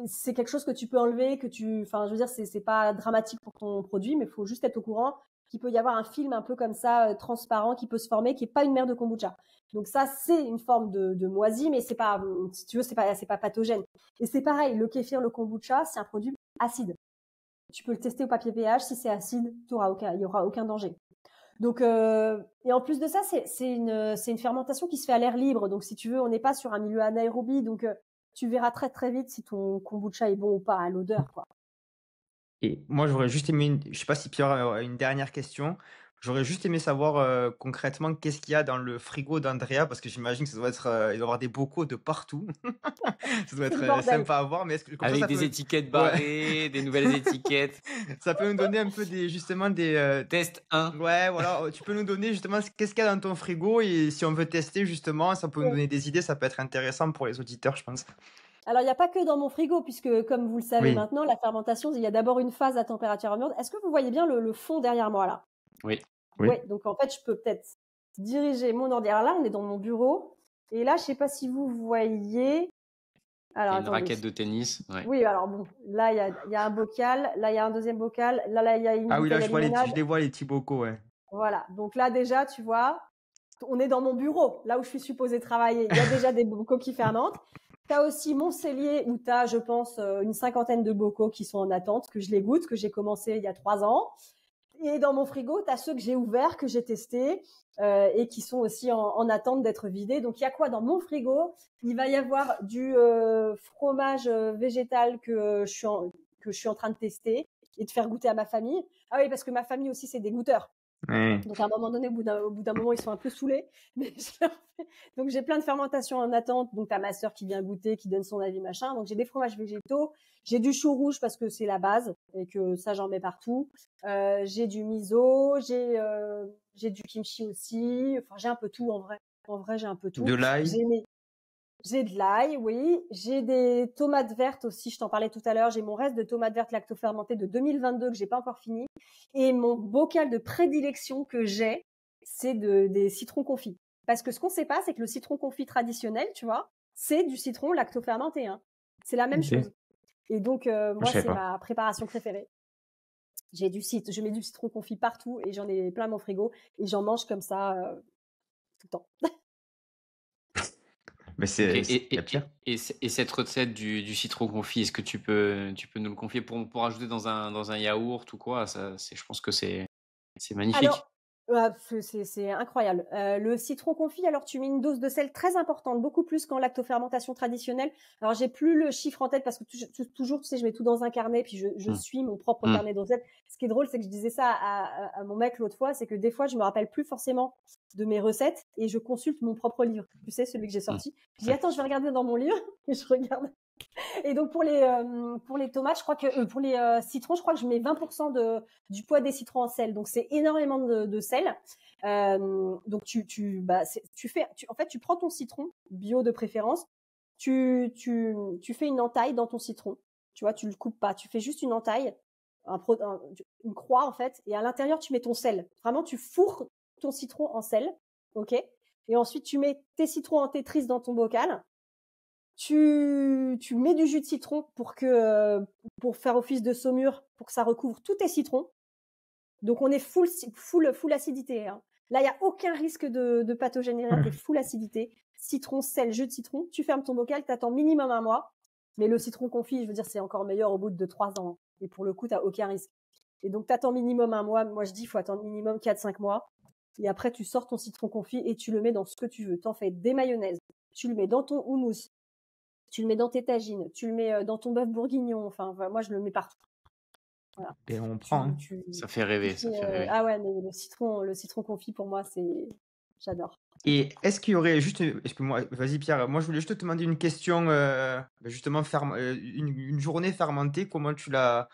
C'est quelque chose que tu peux enlever, enfin, je veux dire, c'est pas dramatique pour ton produit, mais il faut juste être au courant qu'il peut y avoir un film un peu comme ça, transparent, qui peut se former, qui est pas une mère de kombucha. Donc ça, c'est une forme de moisi, mais c'est pas, si tu veux, c'est pas pathogène. Et c'est pareil, le kéfir, le kombucha, c'est un produit acide. Tu peux le tester au papier pH. Si c'est acide, il y aura aucun danger. Donc, et en plus de ça, c'est une fermentation qui se fait à l'air libre. Donc, si tu veux, on n'est pas sur un milieu anaérobie. Donc, tu verras très très vite si ton kombucha est bon ou pas à l'odeur, quoi.
Et moi, j'aurais juste aimé, je sais pas si Pierre a une dernière question. J'aurais juste aimé savoir concrètement qu'est-ce qu'il y a dans le frigo d'Andrea, parce que j'imagine que ça doit être, il doit y avoir des bocaux de partout. Ça doit
C'est
être
le bordel.
sympa à voir, mais est-ce que comme
Avec
ça
des
peut,
étiquettes
ouais,
barrées, des nouvelles étiquettes.
ça peut nous donner un peu justement des,
Test 1.
ouais, voilà, tu peux nous donner justement qu'est-ce qu'il y a dans ton frigo et si on veut tester justement, ça peut nous
Ouais.
donner des idées, ça peut être intéressant pour les auditeurs, je pense.
Alors, il n'y a pas que dans mon frigo, puisque comme vous le savez
Oui,
maintenant, la fermentation, il y a d'abord une phase à température ambiante. Est-ce que vous voyez bien le fond derrière moi là?
Oui.
oui.
Ouais, donc en fait, je peux peut-être diriger mon ordi. Alors là, on est dans mon bureau. Et là, je sais pas si vous voyez.
Il
Alors,
y a une
attendez.
raquette de tennis. Ouais.
Oui, alors bon, là, il y a un bocal, là, il y a un deuxième bocal, là, il y a une
Ah oui, là,
bouteille à limonade.
je les vois les petits bocaux, ouais.
Voilà. Donc là, déjà, tu vois, on est dans mon bureau, là où je suis supposée travailler. Il y a déjà des bocaux qui fermentent. Tu as aussi mon cellier où tu as, je pense, une cinquantaine de bocaux qui sont en attente, que je les goûte, que j'ai commencé il y a 3 ans. Et dans mon frigo, tu as ceux que j'ai ouverts, que j'ai testés et qui sont aussi en attente d'être vidés. Donc, il y a quoi dans mon frigo? Il va y avoir du fromage végétal que je suis en train de tester et de faire goûter à ma famille. Ah oui, parce que ma famille aussi, c'est des goûteurs.
Ouais.
Donc, à un moment donné, au bout d'un moment, ils sont un peu saoulés. Mais donc, j'ai plein de fermentations en attente. Donc, tu as ma sœur qui vient goûter, qui donne son avis, machin. Donc, j'ai des fromages végétaux. J'ai du chou rouge parce que c'est la base et que ça, j'en mets partout. J'ai du miso. J'ai du kimchi aussi. Enfin, j'ai un peu tout en vrai. En vrai, j'ai un peu tout.
De l'ail.
J'ai de l'ail, oui. J'ai des tomates vertes aussi. Je t'en parlais tout à l'heure. J'ai mon reste de tomates vertes lacto-fermentées de 2022 que j'ai pas encore fini. Et mon bocal de prédilection que j'ai, c'est des citrons confits. Parce que ce qu'on sait pas, c'est que le citron confit traditionnel, tu vois, c'est du citron lacto-fermenté, hein. C'est la même
Ok.
chose. Et donc,
Je
moi,
savais
c'est
pas.
ma préparation préférée. Je mets du citron confit partout et j'en ai plein mon frigo et j'en mange comme ça tout le temps.
Mais
Ok.
y a pire.
Et cette recette du citron confit, est-ce que tu peux nous le confier pour ajouter dans un yaourt ou quoi? Je pense que c'est magnifique.
Alors, c'est incroyable. Le citron confit, alors tu mets une dose de sel très importante, beaucoup plus qu'en lactofermentation traditionnelle. Alors, j'ai plus le chiffre en tête parce que toujours, tu sais, je mets tout dans un carnet, puis je
Hmm.
suis mon propre
Hmm.
carnet de recettes. Ce qui est drôle, c'est que je disais ça à mon mec l'autre fois, c'est que des fois, je me rappelle plus forcément de mes recettes et je consulte mon propre livre. Tu sais, celui que j'ai
Hmm.
sorti. Je dis, attends, je vais regarder dans mon livre et je regarde. Et donc pour les tomates, je crois que pour les citrons, je crois que je mets 20% du poids des citrons en sel. Donc c'est énormément de sel. Donc en fait, tu prends ton citron bio de préférence, tu fais une entaille dans ton citron. Tu vois, tu le coupes pas, tu fais juste une entaille, une croix en fait, et à l'intérieur tu mets ton sel. Vraiment, tu fourres ton citron en sel, ok. Et ensuite tu mets tes citrons en Tetris dans ton bocal. Tu mets du jus de citron pour faire office de saumure, pour que ça recouvre tous tes citrons. Donc on est full acidité. Hein. Là, il y a aucun risque de pathogène, t'es full acidité. Citron, sel, jus de citron. Tu fermes ton bocal, t'attends minimum 1 mois. Mais le citron confit, je veux dire, c'est encore meilleur au bout de 3 ans. Et pour le coup, t'as aucun risque. Et donc t'attends minimum 1 mois. Moi, je dis, il faut attendre minimum 4-5 mois. Et après, tu sors ton citron confit et tu le mets dans ce que tu veux. T'en fais des mayonnaises. Tu le mets dans ton houmous. Tu le mets dans tes tagines. Tu le mets dans ton bœuf bourguignon. Enfin, moi, je le mets partout. Voilà.
Et on prend. Hein.
Ça fait rêver, ça fait rêver.
Ah ouais, mais le citron confit pour moi, j'adore.
Et est-ce qu'il y aurait juste, excuse-moi, vas-y Pierre, moi je voulais juste te demander une question, justement, une journée fermentée, comment tu la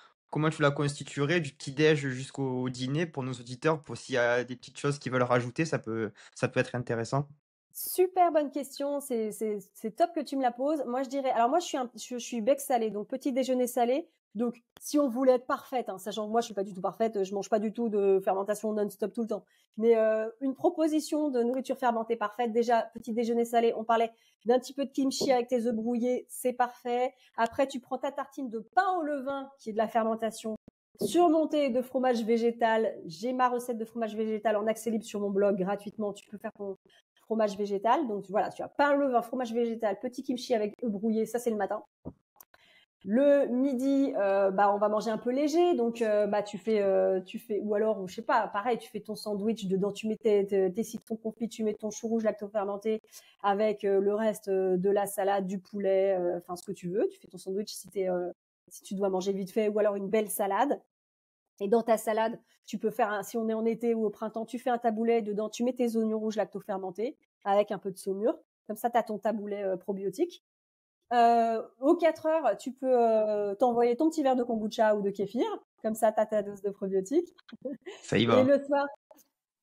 constituerais du petit-déj jusqu'au dîner pour nos auditeurs, pour s'il y a des petites choses qu'ils veulent rajouter, ça peut être intéressant.
Super bonne question, c'est top que tu me la poses. Moi je dirais, alors moi je suis bec salé, donc petit déjeuner salé. Donc si on voulait être parfaite, hein, sachant que moi je suis pas du tout parfaite, je mange pas du tout de fermentation non-stop tout le temps. Mais une proposition de nourriture fermentée parfaite, déjà petit déjeuner salé, on parlait d'un petit peu de kimchi avec tes œufs brouillés, c'est parfait. Après tu prends ta tartine de pain au levain qui est de la fermentation, surmontée de fromage végétal. J'ai ma recette de fromage végétal en accès libre sur mon blog gratuitement. Tu peux faire ton fromage végétal. Donc voilà, tu as pain, levain, fromage végétal, petit kimchi avec œufs brouillés, ça c'est le matin. Le midi, on va manger un peu léger, donc tu fais, ou alors, je sais pas, pareil, tu fais ton sandwich, dedans tu mets tes citrons confits, tu mets ton chou rouge lacto-fermenté avec le reste de la salade, du poulet, enfin ce que tu veux. Tu fais ton sandwich si tu dois manger vite fait, ou alors une belle salade. Et dans ta salade, tu peux faire, si on est en été ou au printemps, tu fais un taboulet, dedans tu mets tes oignons rouges lacto-fermentés avec un peu de saumure. Comme ça, tu as ton taboulet probiotique. Aux 4 heures, tu peux t'envoyer ton petit verre de kombucha ou de kéfir. Comme ça, tu as ta dose de probiotiques.
Ça y va.
Et le soir,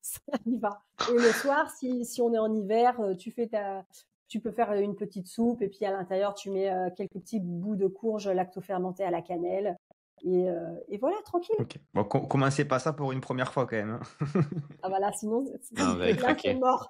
ça y va. Et le soir, si on est en hiver, tu peux faire une petite soupe et puis à l'intérieur, tu mets quelques petits bouts de courge lacto-fermentés à la cannelle. Et voilà, tranquille.
Ok. Bon, commencez pas ça pour une première fois quand même. Hein.
Ah voilà, sinon,
va
là,
craquer.
c'est mort.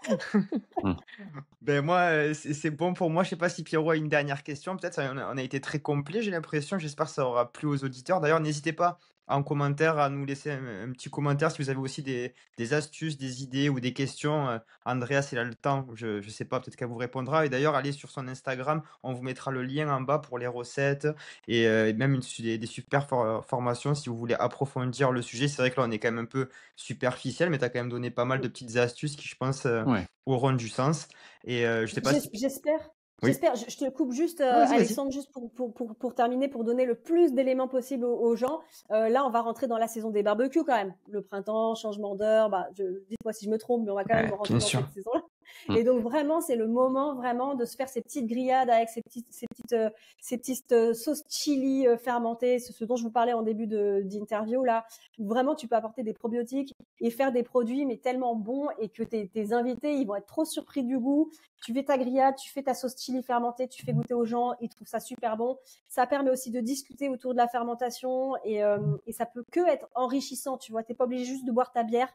Ben moi, c'est bon pour moi. Je sais pas si Pierrot a une dernière question. Peut-être on a été très complet, j'ai l'impression. J'espère que ça aura plu aux auditeurs. D'ailleurs, n'hésitez pas en commentaire à nous laisser un petit commentaire si vous avez aussi des astuces, des idées ou des questions. Andrea, s'il a le temps, je sais pas, peut-être qu'elle vous répondra. Et d'ailleurs, allez sur son Instagram, on vous mettra le lien en bas pour les recettes et même des super formations si vous voulez approfondir le sujet. C'est vrai que là, on est quand même un peu superficiel, mais tu as quand même donné pas mal de petites astuces qui, je pense,
Ouais.
auront du sens. Et je sais pas si...
J'espère.
Oui.
J'espère. Je te coupe juste,
Vas-y.
Alexandre, juste pour terminer, pour donner le plus d'éléments possible aux gens. Là, on va rentrer dans la saison des barbecues quand même. Le printemps, changement d'heure. Dites-moi si je me trompe, mais on va quand même rentrer
bien
dans
sûr.
cette saison-là. Et donc vraiment, c'est le moment vraiment de se faire ces petites grillades avec ces petites sauces chili fermentées, ce dont je vous parlais en début d'interview là. Où vraiment, tu peux apporter des probiotiques et faire des produits mais tellement bons et que tes invités, ils vont être trop surpris du goût. Tu fais ta grillade, tu fais ta sauce chili fermentée, tu fais goûter aux gens, ils trouvent ça super bon. Ça permet aussi de discuter autour de la fermentation et ça peut que être enrichissant. Tu vois, t'es pas obligé juste de boire ta bière.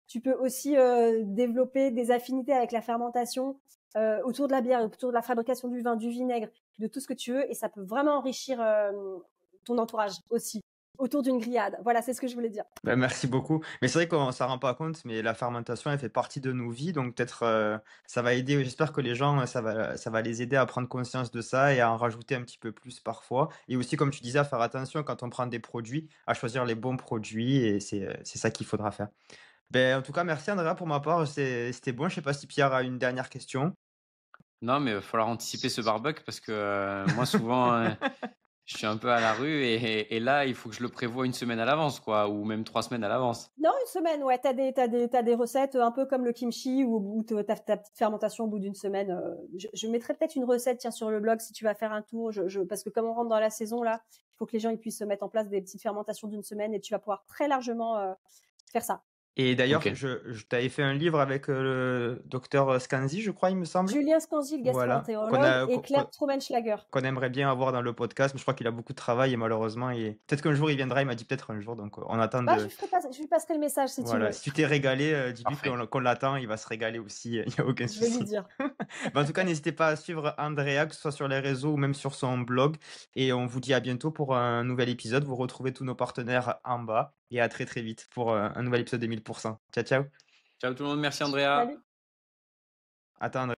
Tu peux aussi développer des affinités avec la fermentation autour de la bière, autour de la fabrication du vin, du vinaigre, de tout ce que tu veux. Et ça peut vraiment enrichir ton entourage aussi autour d'une grillade. Voilà, c'est ce que je voulais dire.
Ben, merci beaucoup. Mais c'est vrai qu'on s'en rend pas compte, mais la fermentation, elle fait partie de nos vies. Donc peut-être ça va aider. J'espère que les gens, ça va les aider à prendre conscience de ça et à en rajouter un petit peu plus parfois. Et aussi, comme tu disais, à faire attention quand on prend des produits, à choisir les bons produits. Et c'est ça qu'il faudra faire. Ben, en tout cas, merci Andrea pour ma part. C'était bon. Je sais pas si Pierre a une dernière question.
Non, mais il va falloir anticiper ce barbecue parce que moi, souvent, je suis un peu à la rue et là, il faut que je le prévoie 1 semaine à l'avance, quoi, ou même 3 semaines à l'avance.
Non, 1 semaine, ouais. T'as des recettes un peu comme le kimchi où t'as ta petite fermentation au bout d'1 semaine. Je mettrai peut-être une recette, tiens, sur le blog si tu vas faire un tour. Parce que comme on rentre dans la saison là, il faut que les gens ils puissent se mettre en place des petites fermentations d'1 semaine et tu vas pouvoir très largement faire ça.
Et d'ailleurs,
OK.
je t'avais fait un livre avec, le docteur Scanzi, je crois, il me semble.
Julien Scanzi, le
Voilà, qu'on
gastro-entérologue,
a
et Claire Traubenschlager.
qu'on aimerait bien avoir dans le podcast, mais je crois qu'il a beaucoup de travail et malheureusement peut-être qu'un jour il viendra, il m'a dit peut-être un jour, donc on attend
Bah,
de
je lui passerai le message si tu
voilà,
veux.
si tu t'es régalé, dis-lui
Parfait.
qu'on l'attend, il va se régaler aussi, il y a aucun
Je vais lui
souci.
dire.
Bah, en tout cas, n'hésitez pas à suivre Andrea, que ce soit sur les réseaux ou même sur son blog et on vous dit à bientôt pour un nouvel épisode. Vous retrouvez tous nos partenaires en bas et à très, très vite pour, un nouvel épisode de 1000%. Ciao, ciao.
Ciao tout le monde, merci Andrea.
Salut.
À